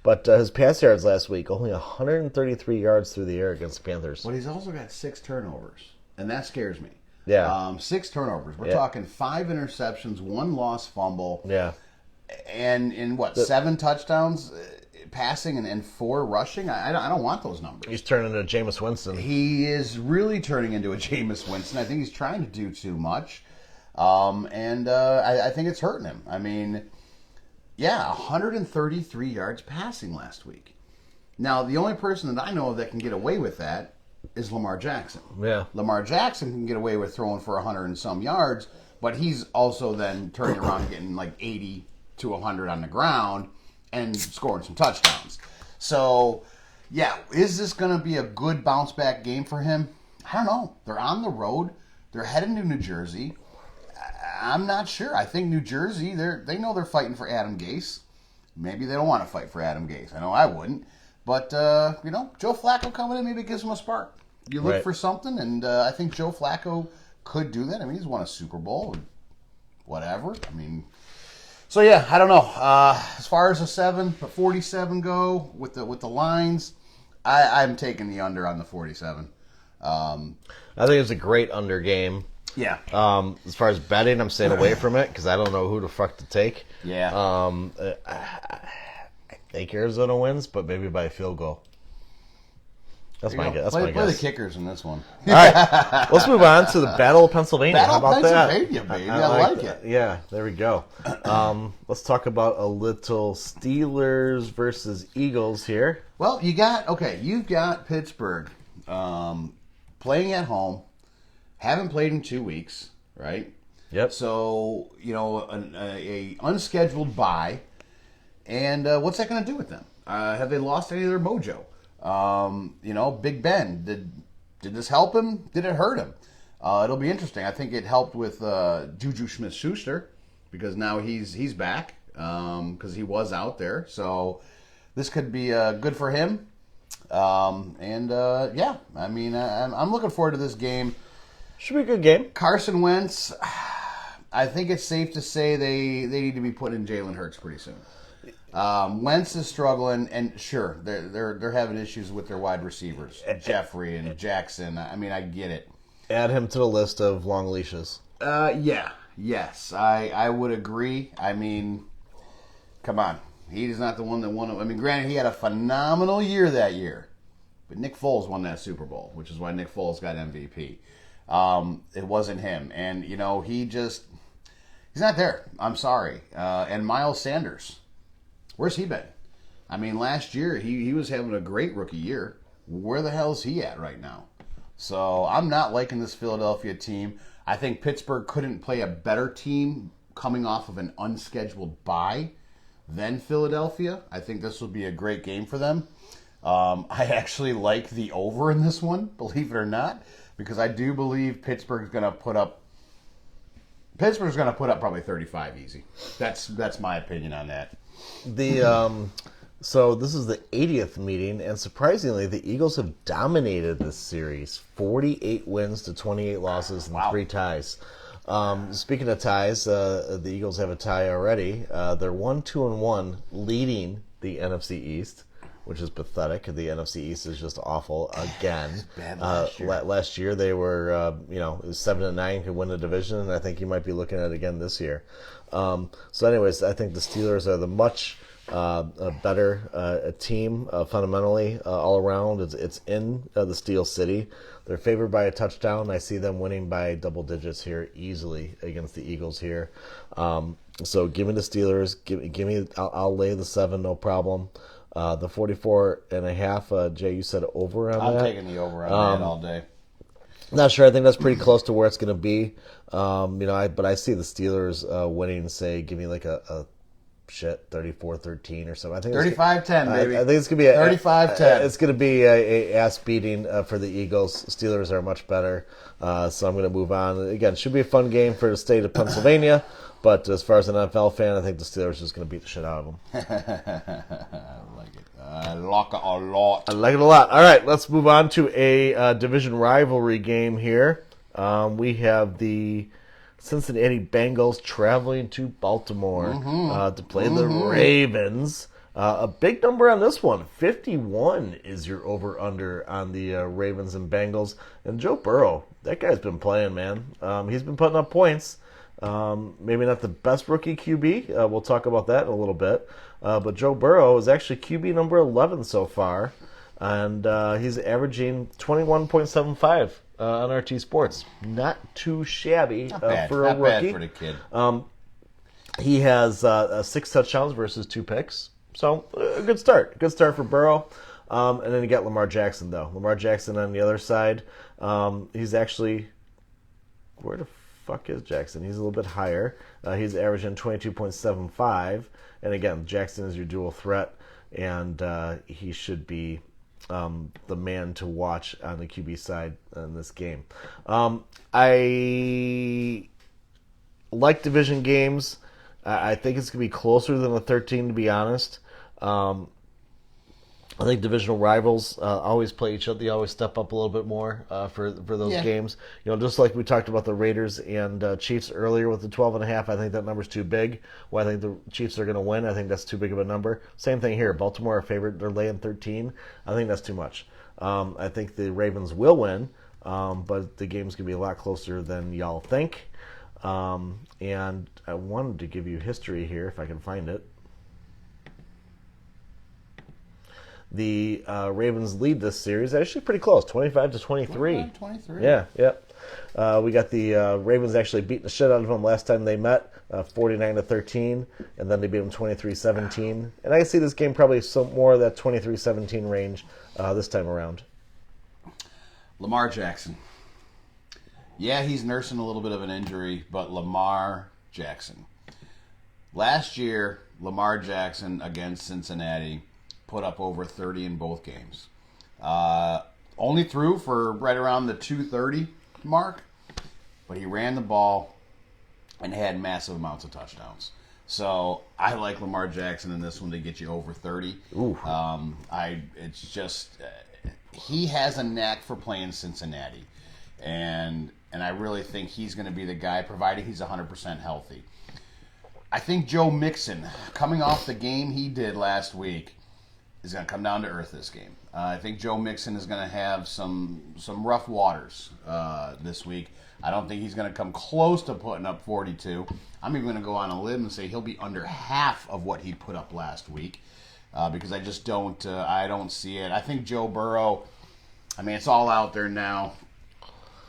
But his pass yards last week, only 133 yards through the air against the Panthers. But he's also got 6 turnovers, and that scares me. Yeah. 6 turnovers. We're talking 5 interceptions, 1 lost fumble. Yeah. And in 7 touchdowns passing and 4 rushing? I don't want those numbers. He's turning into Jameis Winston. He is really turning into a Jameis Winston. I think he's trying to do too much. I think it's hurting him. I mean, 133 yards passing last week. Now, the only person that I know of that can get away with that is Lamar Jackson. Yeah. Lamar Jackson can get away with throwing for 100 and some yards, but he's also then turning around and getting like 80 to 100 on the ground and scoring some touchdowns. So, is this going to be a good bounce back game for him? I don't know. They're on the road. They're heading to New Jersey. I'm not sure. I think New Jersey, they know they're fighting for Adam Gase. Maybe they don't want to fight for Adam Gase. I know I wouldn't. But, Joe Flacco coming in maybe gives them a spark. You look for something, and I think Joe Flacco could do that. I mean, he's won a Super Bowl and whatever. I mean, so I don't know. As far as the 47 go with the lines, I'm taking the under on the 47. I think it's a great under game. Yeah. As far as betting, I'm staying away from it because I don't know who the fuck to take. Yeah. I think Arizona wins, but maybe by a field goal. That's my guess. Play the kickers in this one. All right, let's move on to the Battle of Pennsylvania. How about Pennsylvania, that? baby. I like it. Yeah, there we go. Let's talk about a little Steelers versus Eagles here. Well, you've got Pittsburgh playing at home, haven't played in 2 weeks, right? Yep. So, a unscheduled bye, and what's that going to do with them? Have they lost any of their mojo? Big Ben, did this help him? Did it hurt him? It'll be interesting. I think it helped with Juju Smith-Schuster because now he's back because he was out there. So this could be good for him. I'm looking forward to this game. Should be a good game. Carson Wentz, I think it's safe to say they need to be putting in Jalen Hurts pretty soon. Wentz is struggling, and sure, they're having issues with their wide receivers, Jeffrey and Jackson. I mean, I get it. Add him to the list of long leashes. Yes, I would agree. I mean, come on, he is not the one that won. I mean, granted, he had a phenomenal year that year, but Nick Foles won that Super Bowl, which is why Nick Foles got MVP. It wasn't him, and he's not there. I'm sorry. And Miles Sanders. Where's he been? I mean, last year, he was having a great rookie year. Where the hell is he at right now? So I'm not liking this Philadelphia team. I think Pittsburgh couldn't play a better team coming off of an unscheduled bye than Philadelphia. I think this will be a great game for them. I actually like the over in this one, believe it or not, because I do believe Pittsburgh's going to put up probably 35 easy. That's my opinion on that. So this is the 80th meeting, and surprisingly, the Eagles have dominated this series. 48 wins to 28 losses and 3 ties. Speaking of ties, the Eagles have a tie already. They're 1-2-1, leading the NFC East, which is pathetic. The NFC East is just awful again. Bad last year. Last year they were, 7-9 could win the division, and I think you might be looking at it again this year. So anyways, I think the Steelers are the much a better team fundamentally all around. It's in the Steel City. They're favored by a touchdown. I see them winning by double digits here easily against the Eagles here. So give me the Steelers. Give me. I'll lay the 7, no problem. The 44.5. Jay, you said over on that. I'm taking the over on that all day. Not sure. I think that's pretty close to where it's going to be. But I see the Steelers winning. Say, give me like a 34-13 or something. I think 35-10, baby. I think it's gonna be 35-10. It's gonna be a ass beating for the Eagles. Steelers are much better, so I'm gonna move on. Again, should be a fun game for the state of Pennsylvania. But as far as an NFL fan, I think the Steelers are just gonna beat the shit out of them. I like it. I like it a lot. I like it a lot. All right, let's move on to a division rivalry game here. We have the Cincinnati Bengals traveling to Baltimore to play the Ravens. A big number on this one. 51 is your over-under on the Ravens and Bengals. And Joe Burrow, that guy's been playing, man. He's been putting up points. Maybe not the best rookie QB. We'll talk about that in a little bit. But Joe Burrow is actually QB number 11 so far. And he's averaging 21.75 on RT Sports. Not too shabby for a rookie. Not bad for the kid. He has 6 touchdowns versus 2 picks. So, a good start. Good start for Burrow. And then you got Lamar Jackson, though. Lamar Jackson on the other side. He's actually... Where the fuck is Jackson? He's a little bit higher. He's averaging 22.75. And again, Jackson is your dual threat. And he should be... the man to watch on the QB side in this game. I like division games. I think it's going to be closer than a 13, to be honest. I think divisional rivals always play each other. They always step up a little bit more for those games. Just like we talked about the Raiders and Chiefs earlier with the 12.5. I think that number's too big. Well, I think the Chiefs are going to win. I think that's too big of a number. Same thing here. Baltimore are favored. They're laying 13. I think that's too much. I think the Ravens will win, but the game's going to be a lot closer than y'all think. And I wanted to give you history here, if I can find it. The Ravens lead this series actually pretty close, 25-23. 23. Yeah. We got the Ravens actually beating the shit out of them last time they met, 49-13, and then they beat them 23-17. And I see this game probably some more of that 23-17 range this time around. Lamar Jackson. Yeah, he's nursing a little bit of an injury, but Lamar Jackson. Last year, Lamar Jackson against Cincinnati put up over 30 in both games. Only threw for right around the 230 mark, but he ran the ball and had massive amounts of touchdowns. So I like Lamar Jackson in this one to get you over 30. It's just he has a knack for playing Cincinnati, and I really think he's going to be the guy, providing he's 100% healthy. I think Joe Mixon, coming off the game he did last week, is going to come down to earth this game. I think Joe Mixon is going to have some rough waters this week. I don't think he's going to come close to putting up 42. I'm even going to go on a limb and say he'll be under half of what he put up last week because I just don't see it. I think Joe Burrow, it's all out there now.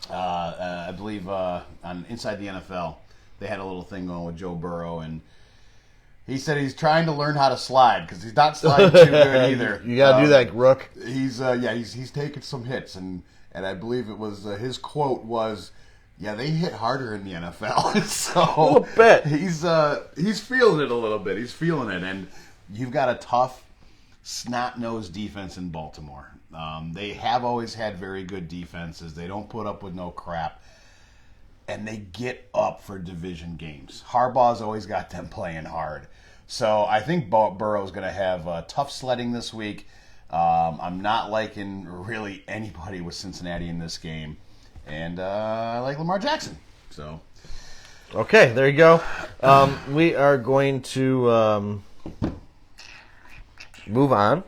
I believe on Inside the NFL, they had a little thing going with Joe Burrow, and he said he's trying to learn how to slide because he's not sliding too good either. You got to do that, Rook. He's taking some hits, and I believe it was his quote was, "Yeah, they hit harder in the NFL." So a little bit. He's feeling it a little bit. He's feeling it, and you've got a tough, snot-nosed defense in Baltimore. They have always had very good defenses. They don't put up with no crap. And they get up for division games. Harbaugh's always got them playing hard. So I think Burrow's going to have tough sledding this week. I'm not liking really anybody with Cincinnati in this game. And I like Lamar Jackson. So, okay, there you go. We are going to move on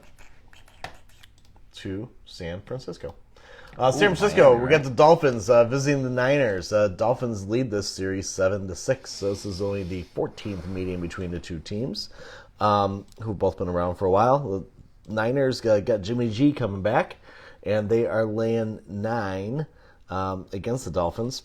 to San Francisco. San Francisco, we got the Dolphins visiting the Niners. Dolphins lead this series 7-6, so this is only the 14th meeting between the two teams. who've both been around for a while. The Niners got Jimmy G coming back, and they are laying 9 against the Dolphins.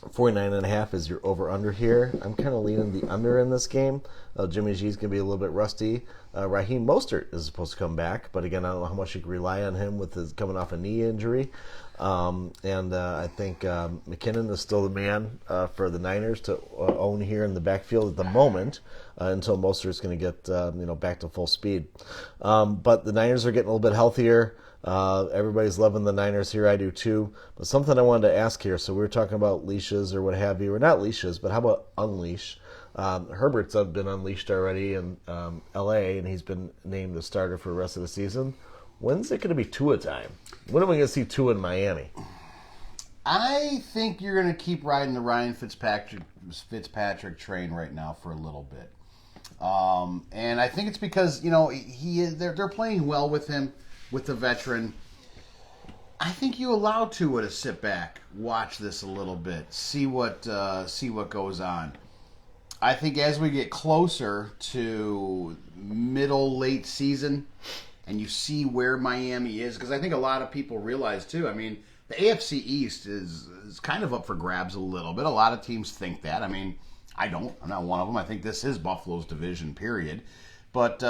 49.5 is your over-under here. I'm kind of leaning the under in this game. Jimmy G's going to be a little bit rusty. Raheem Mostert is supposed to come back, but again, I don't know how much you can rely on him with his coming off a knee injury. I think McKinnon is still the man for the Niners to own here in the backfield at the moment until Mostert's going to get back to full speed. But the Niners are getting a little bit healthier. Everybody's loving the Niners here. I do too. But something I wanted to ask here. So we were talking about leashes or what have you, or not leashes, but how about unleash? Herbert's been unleashed already in L.A., and he's been named the starter for the rest of the season. When's it going to be Tua time? When are we going to see Tua in Miami? I think you're going to keep riding the Ryan Fitzpatrick train right now for a little bit. And I think it's because, they're playing well with him, with the veteran. I think you allow Tua to sit back, watch this a little bit, see what goes on. I think as we get closer to late season, and you see where Miami is, because I think a lot of people realize too. I mean, the AFC East is kind of up for grabs a little bit. A lot of teams think that. I mean, I don't. I'm not one of them. I think this is Buffalo's division, period. But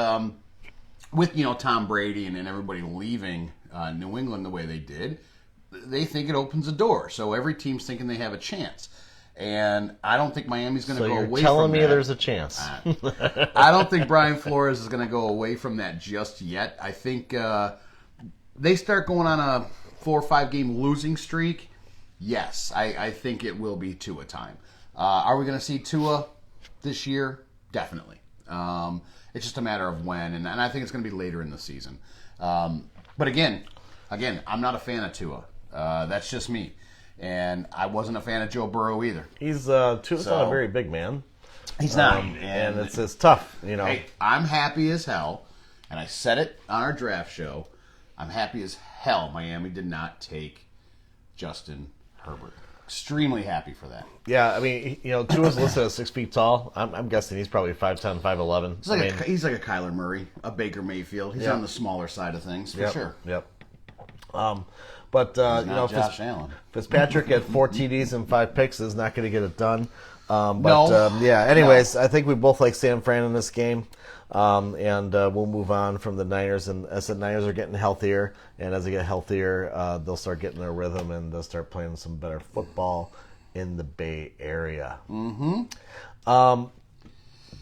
with Tom Brady and everybody leaving New England the way they did, they think it opens a door. So every team's thinking they have a chance. And I don't think Miami's going to go away from that. So you're telling me there's a chance. I don't think Brian Flores is going to go away from that just yet. I think they start going on a 4 or 5 game losing streak. Yes, I think it will be Tua time. Are we going to see Tua this year? Definitely. It's just a matter of when, and I think it's going to be later in the season. But again, I'm not a fan of Tua. That's just me. And I wasn't a fan of Joe Burrow either. He's Tua's not a very big man. He's not. And it's tough, Hey, I'm happy as hell, and I said it on our draft show, I'm happy as hell Miami did not take Justin Herbert. Extremely happy for that. Yeah, I mean, Tua's listed as 6 feet tall. I'm guessing he's probably 5'10", 5'11". He's like a Kyler Murray, a Baker Mayfield. He's on the smaller side of things, for sure. Yep. But Josh Allen. Fitzpatrick at 4 TDs and 5 picks is not going to get it done. Anyways, I think we both like San Fran in this game. And we'll move on from the Niners. And as the Niners are getting healthier, and as they get healthier, they'll start getting their rhythm and they'll start playing some better football in the Bay Area. Mm-hmm.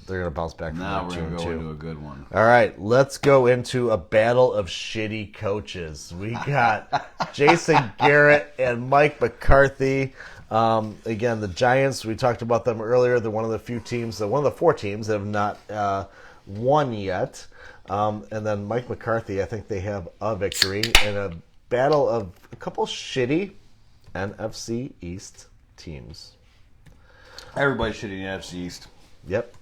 They're going to bounce back from now that 2-2. Now we're going to go into a good one. All right, let's go into a battle of shitty coaches. We got Jason Garrett and Mike McCarthy. Again, the Giants, we talked about them earlier. They're one of the 4 teams that have not won yet. And then Mike McCarthy, I think they have a victory in a battle of a couple shitty NFC East teams. Everybody's shitty in the NFC East. Yep,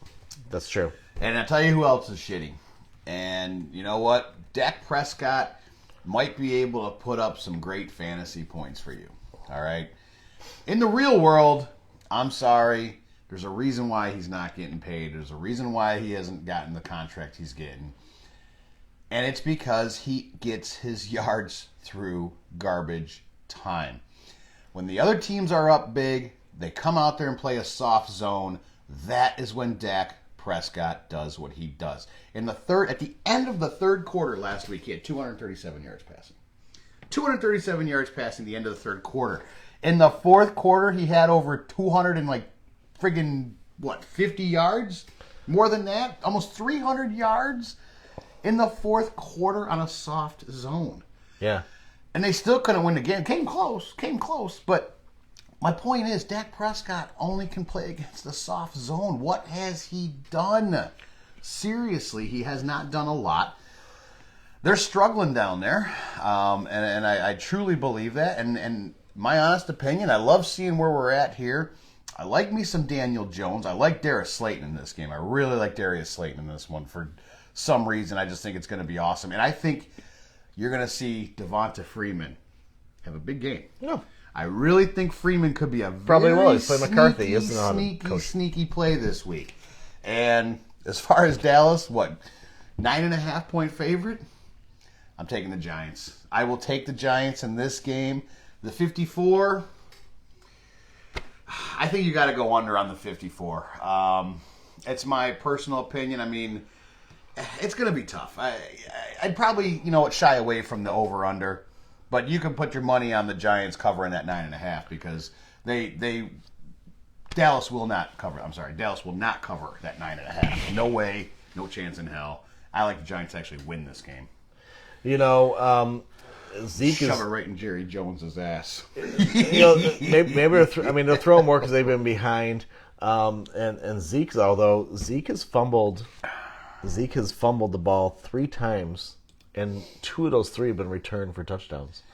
that's true. And I'll tell you who else is shitty. And you know what? Dak Prescott might be able to put up some great fantasy points for you. All right? In the real world, I'm sorry. There's a reason why he's not getting paid. There's a reason why he hasn't gotten the contract he's getting. And it's because he gets his yards through garbage time. When the other teams are up big, they come out there and play a soft zone. That is when Dak Prescott does what he does. At the end of the third quarter last week, he had 237 yards passing. 237 yards passing at the end of the third quarter. In the fourth quarter, he had over 200 and 50 yards? More than that? Almost 300 yards in the fourth quarter on a soft zone. Yeah. And they still couldn't win the game. Came close. But my point is, Dak Prescott only can play against the soft zone. What has he done? Seriously, he has not done a lot. They're struggling down there, and I truly believe that. And my honest opinion, I love seeing where we're at here. I like me some Daniel Jones. I like Darius Slayton in this game. I really like Darius Slayton in this one for some reason. I just think it's going to be awesome. And I think you're going to see Devonta Freeman have a big game. Yeah. I really think Freeman could be a probably very will. He's playing McCarthy. He doesn't know how to coach. sneaky play this week. And as far as Dallas, 9.5-point favorite? I'm taking the Giants. I will take the Giants in this game. The 54, I think you got to go under on the 54. It's my personal opinion. I mean, it's going to be tough. I'd probably, shy away from the over-under. But you can put your money on the Giants covering that 9.5 because Dallas will not cover. I'm sorry, Dallas will not cover that 9.5. No way, no chance in hell. I like the Giants to actually win this game. Zeke shove it right in Jerry Jones's ass. maybe they'll throw more because they've been behind. And Zeke, although Zeke has fumbled the ball 3 times, and 2 of those 3 have been returned for touchdowns.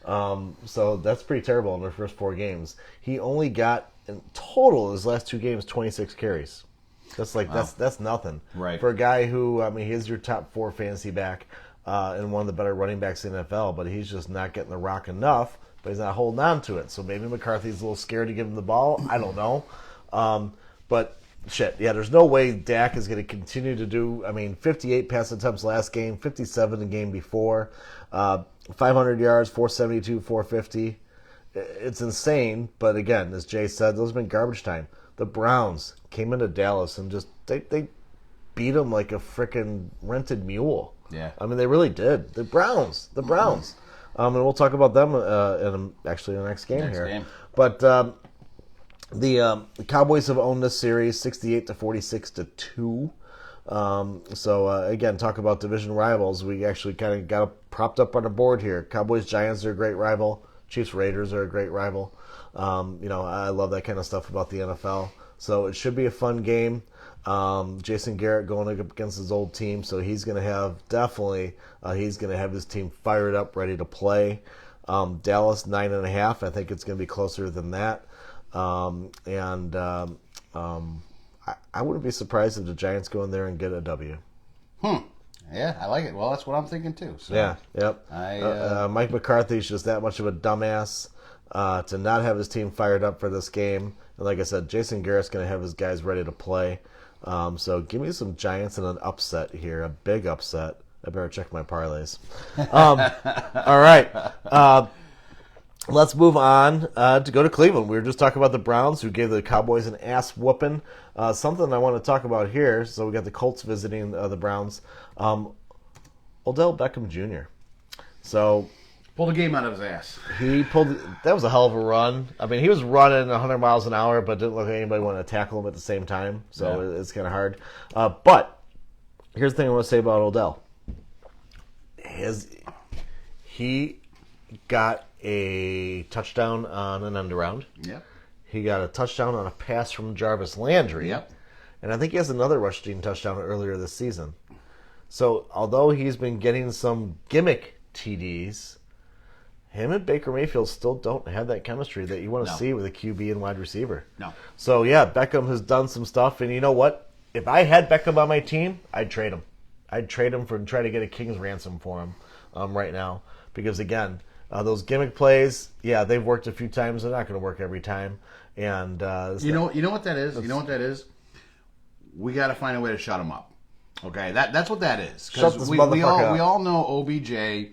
So that's pretty terrible in their first 4 games. He only got in total his last 2 games 26 carries. That's that's nothing. Right. For a guy who he is your top 4 fantasy back and one of the better running backs in the NFL, but he's just not getting the rock enough. But he's not holding on to it. So maybe McCarthy's a little scared to give him the ball. I don't know. But shit, yeah, there's no way Dak is going to continue to do. 58 pass attempts last game, 57 the game before, 500 yards, 472, 450. It's insane. But again, as Jay said, those have been garbage time. The Browns came into Dallas and just they beat them like a freaking rented mule. Yeah, they really did. The Browns. And we'll talk about them in the next game here. But the Cowboys have owned this series 68-46-2. So again, talk about division rivals. We actually kind of got propped up on the board here. Cowboys Giants are a great rival. Chiefs Raiders are a great rival. I love that kind of stuff about the NFL. So it should be a fun game. Jason Garrett going up against his old team, so he's going to have he's going to have his team fired up, ready to play. Dallas 9.5. I think it's going to be closer than that. I wouldn't be surprised if the Giants go in there and get a W. Yeah, I like it. Well, that's what I'm thinking too. So yeah, yep. Mike McCarthy's just that much of a dumbass to not have his team fired up for this game. And like I said, Jason Garrett's going to have his guys ready to play. So give me some Giants and an upset here, a big upset. I better check my parlays. All right. Let's move on to go to Cleveland. We were just talking about the Browns, who gave the Cowboys an ass whooping. Something I want to talk about here. So we got the Colts visiting the Browns. Odell Beckham Jr. So pulled a game out of his ass. That was a hell of a run. He was running 100 miles an hour, but didn't look like anybody wanted to tackle him at the same time. So it's kind of hard. But here's the thing I want to say about Odell. He got a touchdown on an end around. Yep. He got a touchdown on a pass from Jarvis Landry. Yep. And I think he has another rushing touchdown earlier this season. So although he's been getting some gimmick TDs, him and Baker Mayfield still don't have that chemistry that you want to see with a QB and wide receiver. No. So yeah, Beckham has done some stuff, and you know what? If I had Beckham on my team, I'd trade him. I'd trade him for and try to get a king's ransom for him right now. Because again, those gimmick plays, yeah, they've worked a few times. They're not going to work every time. And you know what that is. You know what that is. We got to find a way to shut him up. Okay, that's what that is. Because we all know OBJ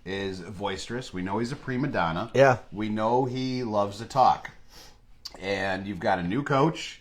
is boisterous. We know he's a prima donna. Yeah. We know he loves to talk. And you've got a new coach.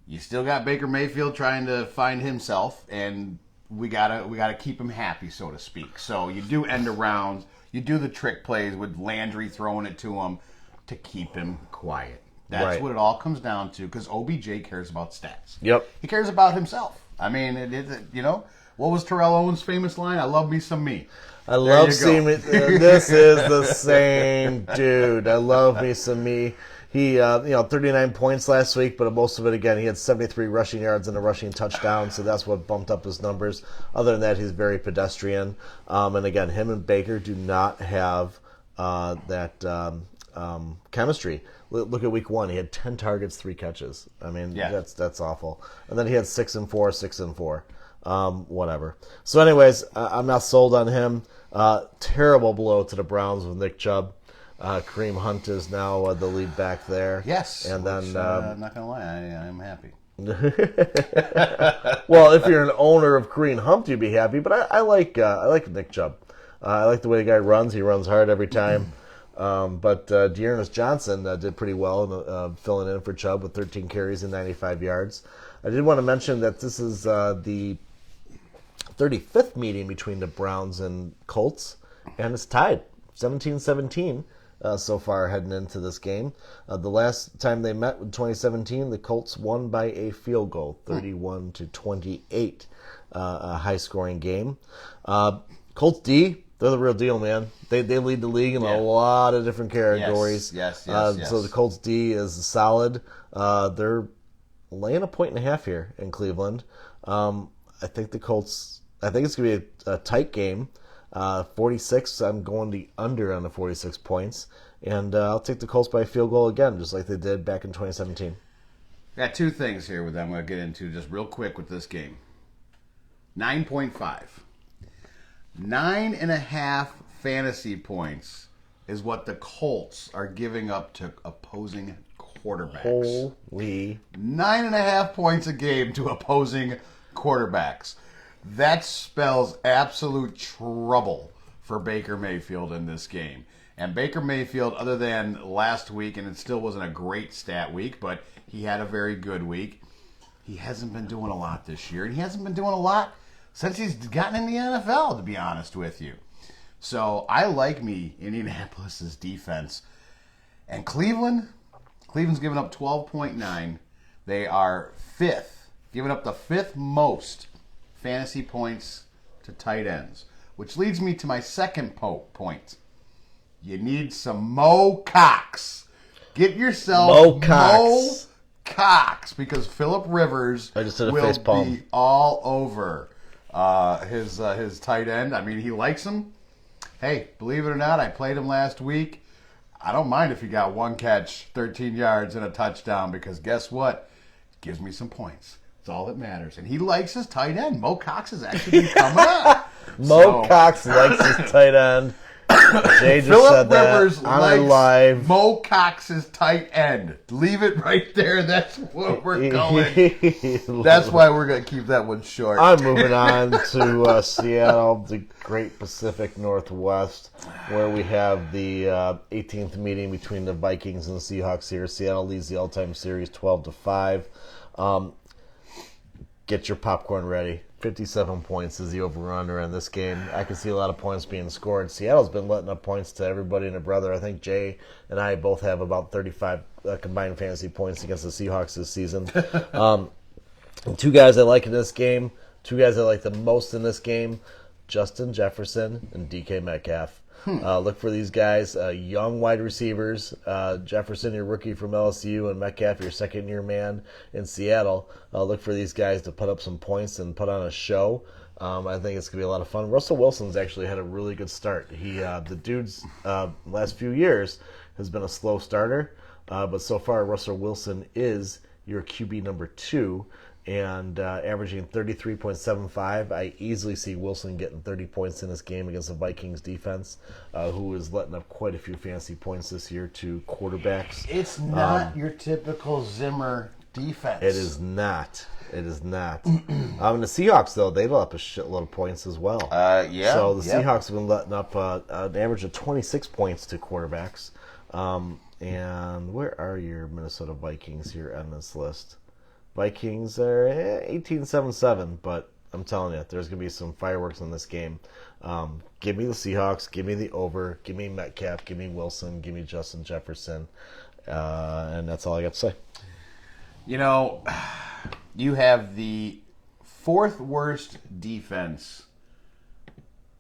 You still got Baker Mayfield trying to find himself, and we gotta keep him happy, so to speak. So you do end arounds. You do the trick plays with Landry throwing it to him to keep him quiet. That's what it all comes down to, because OBJ cares about stats. Yep. He cares about himself. What was Terrell Owens' famous line? I love me some me. I love seeing it. This is the same dude. I love me some me. He, 39 points last week, but most of it, again, he had 73 rushing yards and a rushing touchdown, so that's what bumped up his numbers. Other than that, he's very pedestrian. And again, him and Baker do not have that chemistry. Look at week 1. He had 10 targets, 3 catches. That's awful. And then he had 6 and 4, 6 and 4. Whatever. So anyways, I'm not sold on him. Terrible blow to the Browns with Nick Chubb. Kareem Hunt is now the lead back there. Yes. And then I'm not going to lie, I'm happy. Well, if you're an owner of Kareem Hunt, you'd be happy. But I like Nick Chubb. I like the way the guy runs. He runs hard every time. But Dearness Johnson did pretty well filling in for Chubb with 13 carries and 95 yards. I did want to mention that this is the 35th meeting between the Browns and Colts, and it's tied 17-17 so far heading into this game. The last time they met in 2017, the Colts won by a field goal, 31-28, a high-scoring game. Colts D, they're the real deal, man. They lead the league in a lot of different categories. Yes. So the Colts D is solid. They're laying 1.5 here in Cleveland. I think it's going to be a tight game. 46, I'm going the under on the 46 points. And I'll take the Colts by a field goal again, just like they did back in 2017. Got two things here with I'm going to get into just real quick with this game. 9.5. 9.5 fantasy points is what the Colts are giving up to opposing quarterbacks. Holy. 9.5 points a game to opposing quarterbacks. That spells absolute trouble for Baker Mayfield in this game. And Baker Mayfield, other than last week, and it still wasn't a great stat week, but he had a very good week, he hasn't been doing a lot this year. And he hasn't been doing a lot since he's gotten in the NFL, to be honest with you. So I like me Indianapolis's defense. And Cleveland's giving up 12.9. They are fifth, giving up the fifth most fantasy points to tight ends. Which leads me to my second point. You need some Mo Cox. Get yourself Mo Cox. Because Phillip Rivers I just did a will face palm. be all over his tight end. I mean, he likes him. Hey, believe it or not, I played him last week. I don't mind if he got one catch, 13 yards, and a touchdown, because guess what? It gives me some points. That's all that matters. And he likes his tight end. Mo Cox has actually been coming up. Cox likes his tight end. Jay just Phillip said that Rivers on likes live. Mo Cox's tight end. Leave it right there. That's what we're going. That's why we're going to keep that one short. I'm moving on to Seattle, the Great Pacific Northwest, where we have the 18th meeting between the Vikings and the Seahawks here. Seattle leads the all-time series 12-5. Get your popcorn ready. 57 points is the over-under in this game. I can see a lot of points being scored. Seattle's been letting up points to everybody and their brother. I think Jay and I both have about 35 combined fantasy points against the Seahawks this season. Two guys I like in this game, two guys I like the most in this game, Justin Jefferson and DK Metcalf. Look for these guys, young wide receivers. Jefferson, your rookie from LSU, and Metcalf, your second-year man in Seattle. Look for these guys to put up some points and put on a show. I think it's going to be a lot of fun. Russell Wilson's actually had a really good start. The dude's last few years has been a slow starter, but so far Russell Wilson is your QB number 2. And averaging 33.75. I easily see Wilson getting 30 points in this game against the Vikings defense, who is letting up quite a few fantasy points this year to quarterbacks. It's not your typical Zimmer defense. It is not. And the Seahawks, though, they let up a shitload of points as well. So the Seahawks have been letting up an average of 26 points to quarterbacks. And where are your Minnesota Vikings here on this list? Vikings are 18-7-7, but I'm telling you, there's going to be some fireworks in this game. Give me the Seahawks, give me the over, give me Metcalf, give me Wilson, give me Justin Jefferson, and that's all I got to say. You know, you have the fourth worst defense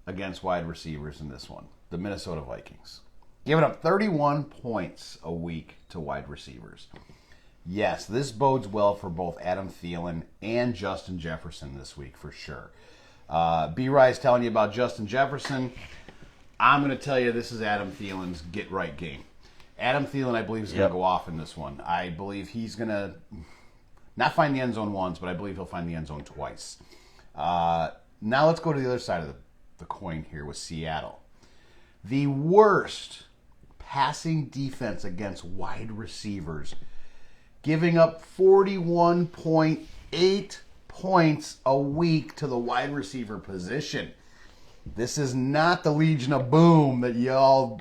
against wide receivers in this one, the Minnesota Vikings. Giving up 31 points a week to wide receivers. Yes, this bodes well for both Adam Thielen and Justin Jefferson this week for sure. B-Rye's telling you about Justin Jefferson. I'm going to tell you this is Adam Thielen's get-right game. Adam Thielen, I believe, is going to go off in this one. I believe he's going to not find the end zone once, but I believe he'll find the end zone twice. Now let's go to the other side of the coin here with Seattle. The worst passing defense against wide receivers giving up 41.8 points a week to the wide receiver position. This is not the Legion of Boom that y'all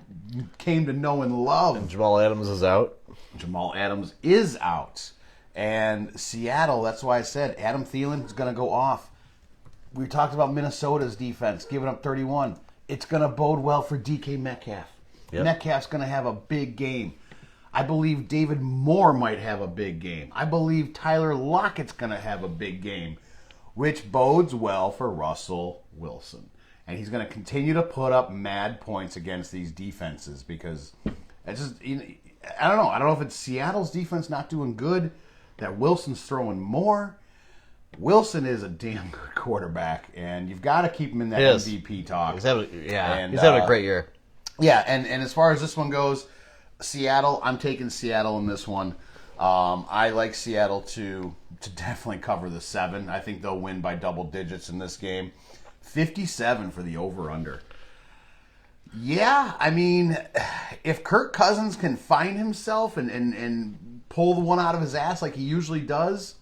came to know and love. And Jamal Adams is out. Jamal Adams is out. And Seattle, that's why I said Adam Thielen is going to go off. We talked about Minnesota's defense giving up 31. It's going to bode well for DK Metcalf. Yep. Metcalf's going to have a big game. I believe David Moore might have a big game. I believe Tyler Lockett's going to have a big game, which bodes well for Russell Wilson. And he's going to continue to put up mad points against these defenses because it's just, I don't know. I don't know if it's Seattle's defense not doing good, that Wilson's throwing more. Wilson is a damn good quarterback, and you've got to keep him in that MVP talk. He's having a great year. Yeah, and as far as this one goes, Seattle, I'm taking Seattle in this one. I like Seattle to definitely cover the 7. I think they'll win by double digits in this game. 57 for the over-under. Yeah, I mean, if Kirk Cousins can find himself and pull the one out of his ass like he usually does,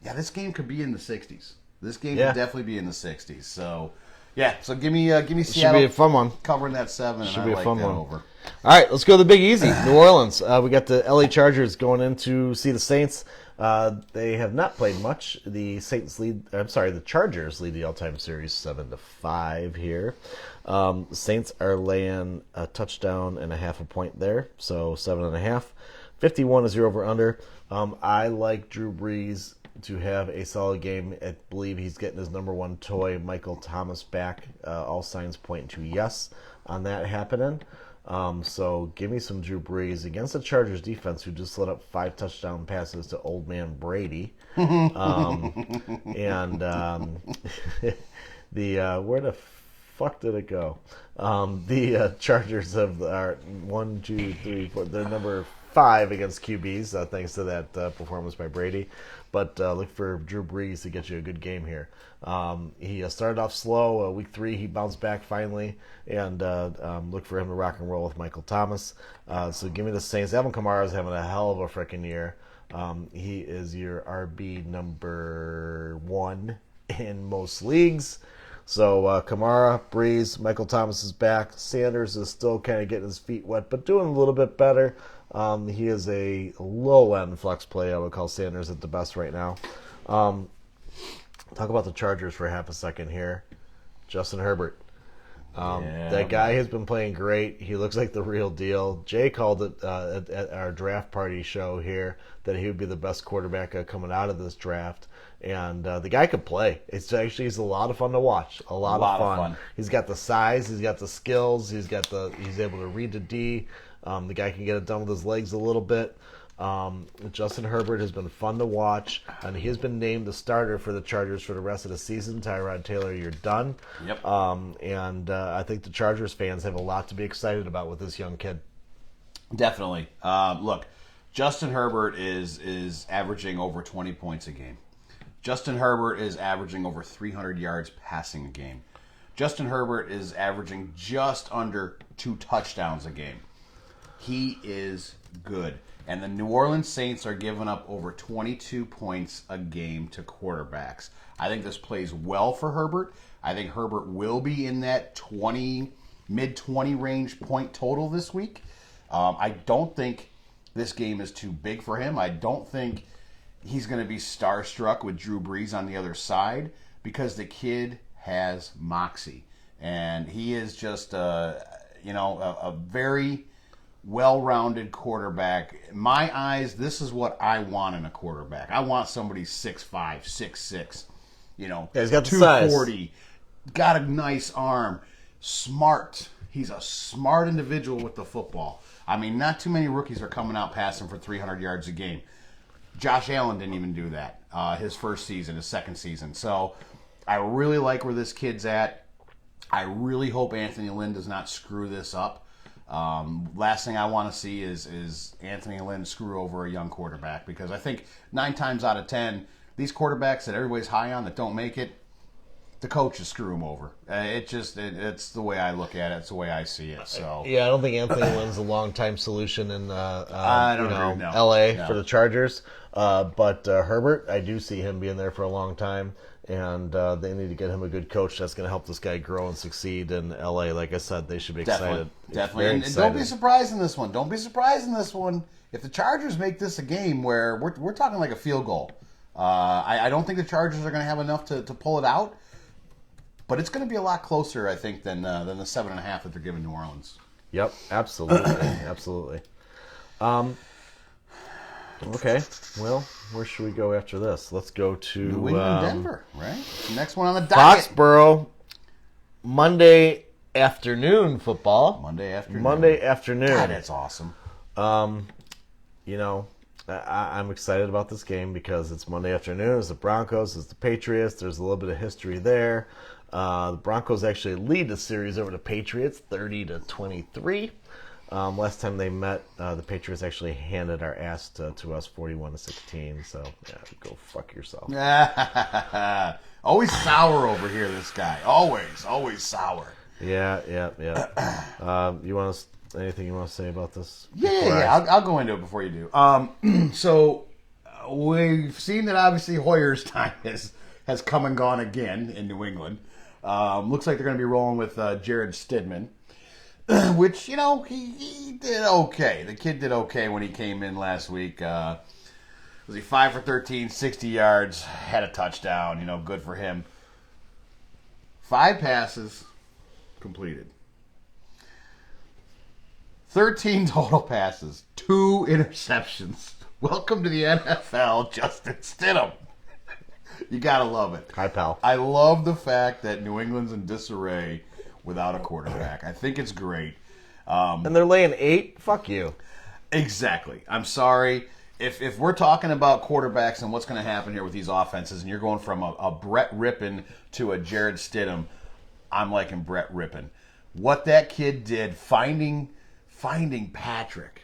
yeah, this game could be in the 60s. This game could definitely be in the 60s. So, yeah, so give me Seattle. Should be a fun one. Covering that 7, Should and be I a fun like that one. over. All right, let's go to the Big Easy, New Orleans. We got the LA Chargers going in to see the Saints. They have not played much. The Chargers lead the all-time series 7-5 here. The Saints are laying a touchdown and a half a point there, so 7.5. 51 is your over/under. I like Drew Brees to have a solid game. I believe he's getting his number one toy, Michael Thomas, back. All signs point to yes on that happening. So give me some Drew Brees against the Chargers defense, who just let up 5 touchdown passes to old man Brady. Where the fuck did it go? The Chargers are 1, 2, 3, 4. They're number 5 against QBs, thanks to that performance by Brady. But look for Drew Brees to get you a good game here. He started off slow. Week 3, he bounced back finally. And look for him to rock and roll with Michael Thomas. So give me the Saints. Alvin Kamara is having a hell of a freaking year. He is your RB number 1 in most leagues. So Kamara, Brees, Michael Thomas is back. Sanders is still kind of getting his feet wet, but doing a little bit better. He is a low-end flex play. I would call Sanders at the best right now. Talk about the Chargers for half a second here. Justin Herbert. That guy has been playing great. He looks like the real deal. Jay called it at our draft party show here that he would be the best quarterback coming out of this draft. And the guy could play. He's a lot of fun to watch. A lot of fun. He's got the size. He's got the skills. He's able to read the D. The guy can get it done with his legs a little bit. Justin Herbert has been fun to watch, and he has been named the starter for the Chargers for the rest of the season. Tyrod Taylor, you're done. Yep. I think the Chargers fans have a lot to be excited about with this young kid. Definitely. Look, Justin Herbert is averaging over 20 points a game. Justin Herbert is averaging over 300 yards passing a game. Justin Herbert is averaging just under 2 touchdowns a game. He is good. And the New Orleans Saints are giving up over 22 points a game to quarterbacks. I think this plays well for Herbert. I think Herbert will be in that mid-20 range point total this week. I don't think this game is too big for him. I don't think he's going to be starstruck with Drew Brees on the other side because the kid has moxie. And he is just a very well-rounded quarterback. In my eyes, this is what I want in a quarterback. I want somebody 6'5", 6'6", he's got the 240, got a nice arm, smart. He's a smart individual with the football. I mean, not too many rookies are coming out passing for 300 yards a game. Josh Allen didn't even do that his first season, his second season. So I really like where this kid's at. I really hope Anthony Lynn does not screw this up. Last thing I want to see is Anthony Lynn screw over a young quarterback, because I think 9 times out of 10, these quarterbacks that everybody's high on that don't make it, the coaches screw him over. It's the way I look at it. It's the way I see it. So Yeah, I don't think Anthony Lynn's a long-time solution in I don't agree. No. L.A. No. for the Chargers. But Herbert, I do see him being there for a long time, and they need to get him a good coach that's going to help this guy grow and succeed in L.A. Like I said, they should be excited. Definitely. Very And excited. don't be surprised in this one. Don't be surprised in this one if the Chargers make this a game where we're talking like a field goal. I don't think the Chargers are going to have enough to pull it out, but it's going to be a lot closer, I think, than the 7.5 that they're giving New Orleans. Yep, absolutely, absolutely. Okay, well, where should we go after this? Let's go to New England, Denver, right? The next one on the docket. Foxborough, Monday afternoon football. Monday afternoon. God, that's awesome. You know, I'm excited about this game because it's Monday afternoon. It's the Broncos. It's the Patriots. There's a little bit of history there. The Broncos actually lead the series over the Patriots, 30-23. Last time they met, the Patriots actually handed our ass to us, 41-16. So yeah, go fuck yourself. Always sour over here, this guy. Always sour. Yeah. You want to? Anything you want to say about this? Yeah. I'll go into it before you do. So we've seen that obviously Hoyer's time has come and gone again in New England. Looks like they're going to be rolling with Jared Stidman, which, you know, he did okay. The kid did okay when he came in last week. Was he 5 for 13, 60 yards, had a touchdown, you know, good for him. 5 passes completed. 13 total passes, 2 interceptions. Welcome to the NFL, Justin Stidham. You gotta love it. Hi, pal. I love the fact that New England's in disarray without a quarterback. I think it's great. And they're laying 8? Fuck you. Exactly. I'm sorry. If we're talking about quarterbacks and what's going to happen here with these offenses, and you're going from a Brett Rippon to a Jared Stidham, I'm liking Brett Rippon. What that kid did, finding Patrick,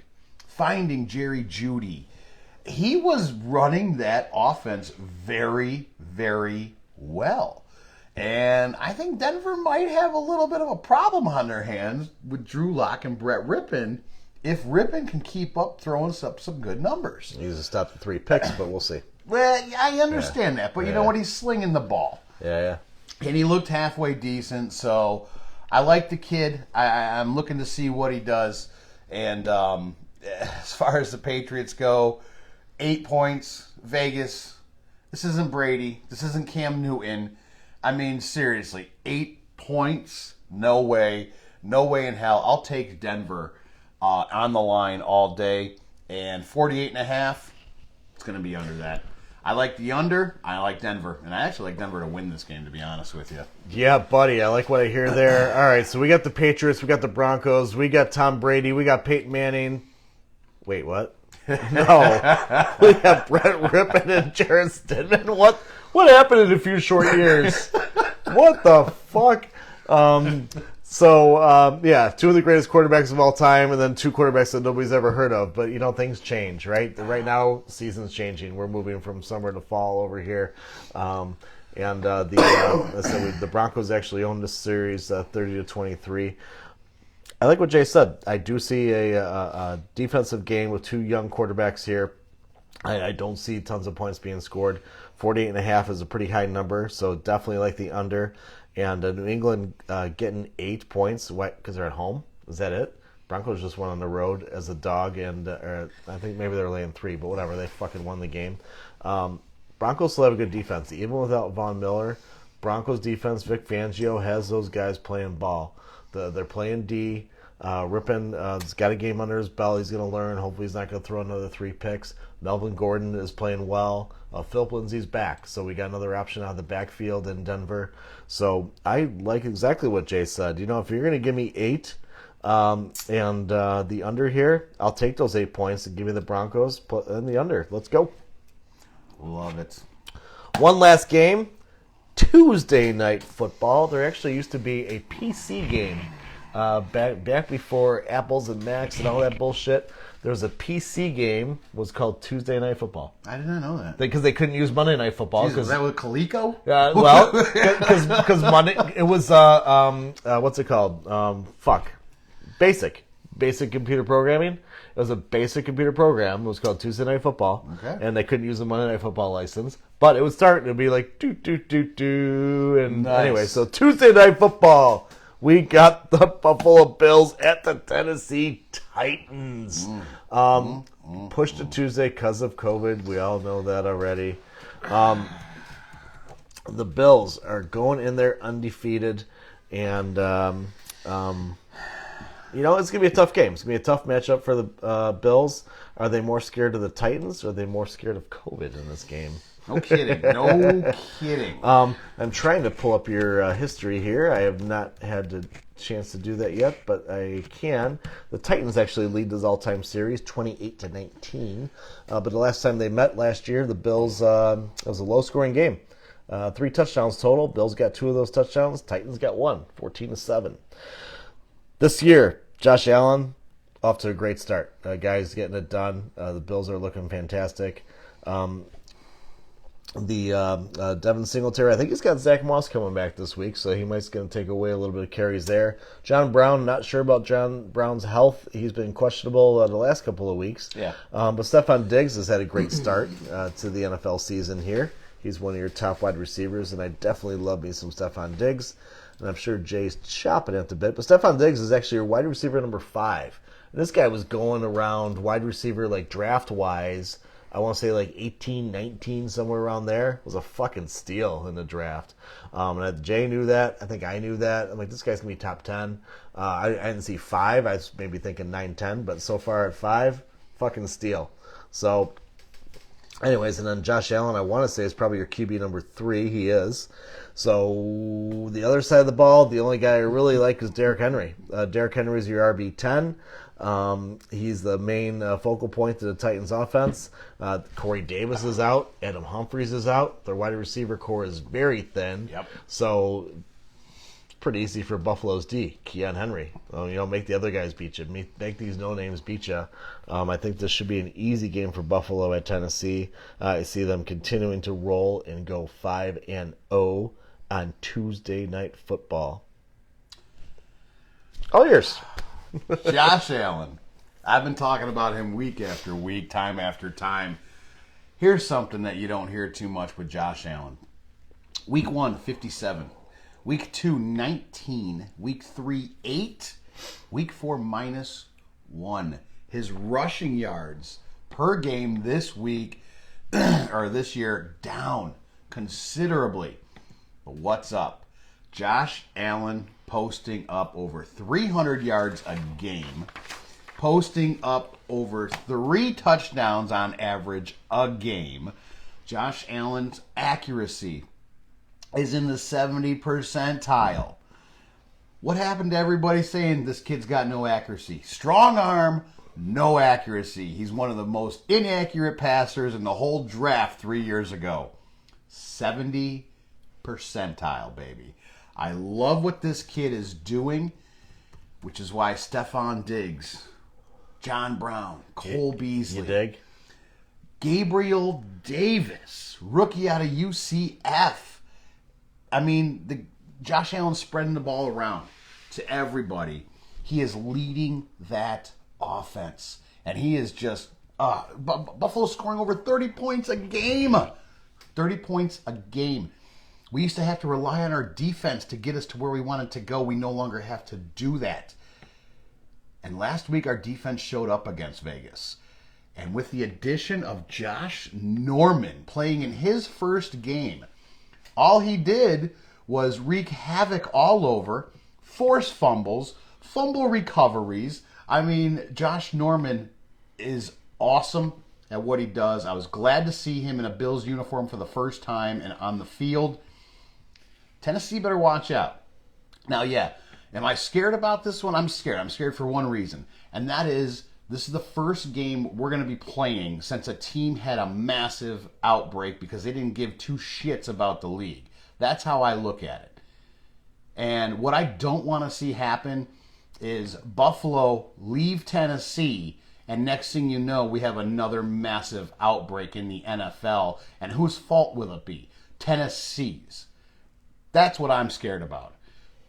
finding Jerry Jeudy, he was running that offense very, very well. And I think Denver might have a little bit of a problem on their hands with Drew Lock and Brett Rippon if Rippon can keep up throwing up some good numbers. He's a stop at 3 picks, but we'll see. Well, I understand that, but you know what? He's slinging the ball. Yeah. And he looked halfway decent, so I like the kid. I'm looking to see what he does. And as far as the Patriots go, 8 points, Vegas. This isn't Brady. This isn't Cam Newton. I mean, seriously, 8 points? No way. No way in hell. I'll take Denver on the line all day. And 48.5, it's going to be under that. I like the under. I like Denver. And I actually like Denver to win this game, to be honest with you. Yeah, buddy. I like what I hear there. All right, so we got the Patriots. We got the Broncos. We got Tom Brady. We got Peyton Manning. Wait, what? No. We have Brett Rippon and Jared Stidman. What happened in a few short years? What the fuck? Yeah, 2 of the greatest quarterbacks of all time, and then 2 quarterbacks that nobody's ever heard of. But, you know, things change, right? Right now, season's changing. We're moving from summer to fall over here. The Broncos actually own this series 30-23. I like what Jay said. I do see a defensive game with 2 young quarterbacks here. I don't see tons of points being scored. 48.5 is a pretty high number, so definitely like the under. And New England getting 8 points because they're at home. Is that it? Broncos just went on the road as a dog, and I think maybe they're laying 3, but whatever. They fucking won the game. Broncos still have a good defense. Even without Von Miller, Broncos defense, Vic Fangio has those guys playing ball. They're playing D. Rippon has got a game under his belt. He's going to learn. Hopefully he's not going to throw another 3 picks. Melvin Gordon is playing well. Philip Lindsay's back, so we got another option out of the backfield in Denver. So I like exactly what Jay said. You know, if you're going to give me 8 and the under here, I'll take those 8 points and give me the Broncos and the under. Let's go. Love it. One last game, Tuesday night football. There actually used to be a PC game back before Apples and Macs and all that bullshit, there was a PC game was called Tuesday Night Football. I did not know that. Because they couldn't use Monday Night Football. Jesus, was that with Coleco? Well, because Monday, it was, what's it called? Basic computer programming. It was a basic computer program. It was called Tuesday Night Football. Okay. And they couldn't use the Monday Night Football license. But it would start and it would be like, do, do, do, do. And nice. Anyway, so Tuesday Night Football. We got the Buffalo Bills at the Tennessee Titans. Pushed to Tuesday because of COVID. We all know that already. The Bills are going in there undefeated. And, it's going to be a tough game. It's going to be a tough matchup for the Bills. Are they more scared of the Titans or are they more scared of COVID in this game? No kidding. No kidding. I'm trying to pull up your history here. I have not had the chance to do that yet, but I can. The Titans actually lead this all-time series, 28-19. But the last time they met last year, the Bills, it was a low-scoring game. 3 touchdowns total. Bills got 2 of those touchdowns. Titans got 1, 14-7. This year, Josh Allen, off to a great start. Guys getting it done. The Bills are looking fantastic. Devin Singletary, I think he's got Zach Moss coming back this week, so he might going to take away a little bit of carries there. John Brown, not sure about John Brown's health. He's been questionable the last couple of weeks. Yeah. But Stephon Diggs has had a great start to the NFL season here. He's one of your top wide receivers, and I definitely love me some Stephon Diggs. And I'm sure Jay's chopping at the bit. But Stephon Diggs is actually your wide receiver number 5. And this guy was going around wide receiver like draft-wise, I want to say like 18, 19, somewhere around there. It was a fucking steal in the draft. And Jay knew that. I think I knew that. I'm like, this guy's going to be top 10. I didn't see 5. I was maybe thinking 9, 10. But so far at 5, fucking steal. So, anyways, and then Josh Allen, I want to say, is probably your QB number 3. He is. So, the other side of the ball, the only guy I really like is Derrick Henry. Derrick Henry is your RB10. He's the main focal point to the Titans offense. Corey Davis is out. Adam Humphries is out. Their wide receiver core is very thin. Yep. So it's pretty easy for Buffalo's D. Keon Henry. Make the other guys beat you. Make these no-names beat you. I think this should be an easy game for Buffalo at Tennessee. I see them continuing to roll and go 5-0 on Tuesday Night Football. All yours. Josh Allen. I've been talking about him week after week, time after time. Here's something that you don't hear too much with Josh Allen. Week 1, 57. Week 2, 19. Week 3, 8. Week 4, -1. His rushing yards per game this week, or this year, down considerably. But what's up? Josh Allen posting up over 300 yards a game, posting up over 3 touchdowns on average a game. Josh Allen's accuracy is in the 70 percentile. What happened to everybody saying this kid's got no accuracy? Strong arm, no accuracy. He's one of the most inaccurate passers in the whole draft 3 years ago. 70 percentile, baby. I love what this kid is doing, which is why Stephon Diggs, John Brown, Cole Beasley, You dig? Gabriel Davis, rookie out of UCF. I mean, Josh Allen's spreading the ball around to everybody. He is leading that offense. And he is just, Buffalo's scoring over 30 points a game. 30 points a game. We used to have to rely on our defense to get us to where we wanted to go. We no longer have to do that. And last week, our defense showed up against Vegas. And with the addition of Josh Norman playing in his first game, all he did was wreak havoc all over, force fumbles, fumble recoveries. I mean, Josh Norman is awesome at what he does. I was glad to see him in a Bills uniform for the first time and on the field. Tennessee better watch out. Now, yeah, am I scared about this one? I'm scared. I'm scared for one reason, and that is this is the first game we're going to be playing since a team had a massive outbreak because they didn't give 2 shits about the league. That's how I look at it. And what I don't want to see happen is Buffalo leave Tennessee, and next thing you know, we have another massive outbreak in the NFL. And whose fault will it be? Tennessee's. That's what I'm scared about.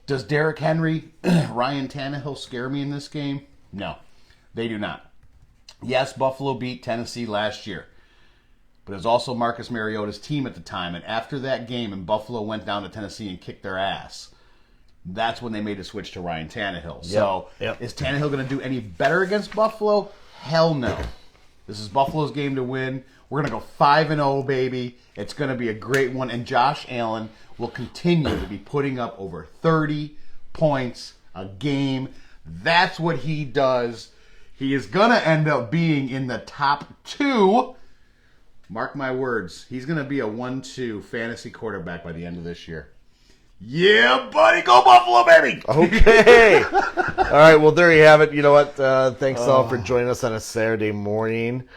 Does Derrick Henry, Ryan Tannehill scare me in this game? No, they do not. Yes, Buffalo beat Tennessee last year, but it was also Marcus Mariota's team at the time. And after that game, and Buffalo went down to Tennessee and kicked their ass, that's when they made a switch to Ryan Tannehill. So is Tannehill going to do any better against Buffalo? Hell no. This is Buffalo's game to win. We're going to go 5-0, baby. It's going to be a great one. And Josh Allen will continue to be putting up over 30 points a game. That's what he does. He is going to end up being in the top 2. Mark my words. He's going to be a 1-2 fantasy quarterback by the end of this year. Yeah, buddy. Go Buffalo, baby. Okay. All right. Well, there you have it. You know what? Thanks all for joining us on a Saturday morning.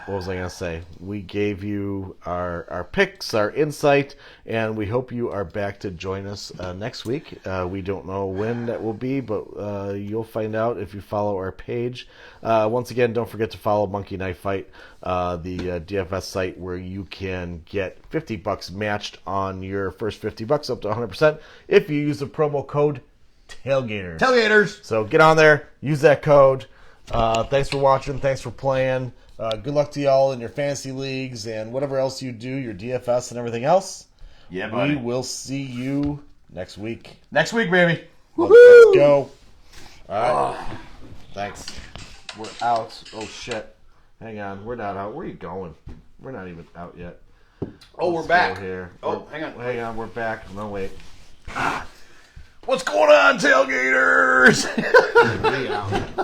What was I going to say? We gave you our picks, our insight, and we hope you are back to join us next week. We don't know when that will be, but you'll find out if you follow our page. Once again, don't forget to follow Monkey Knife Fight, the DFS site where you can get $50 matched on your first $50 up to 100% if you use the promo code Tailgaters. Tailgaters. So get on there, use that code. Thanks for watching. Thanks for playing. Good luck to y'all in your fantasy leagues and whatever else you do, your DFS and everything else. Yeah, buddy. We will see you next week. Next week, baby. Let's go. All right. Thanks. We're out. Oh, shit. Hang on. We're not out. Where are you going? We're not even out yet. Oh, Let's we're back. go here. Hang on. Hang on. We're back. No, wait. What's going on, Tailgaters? We out.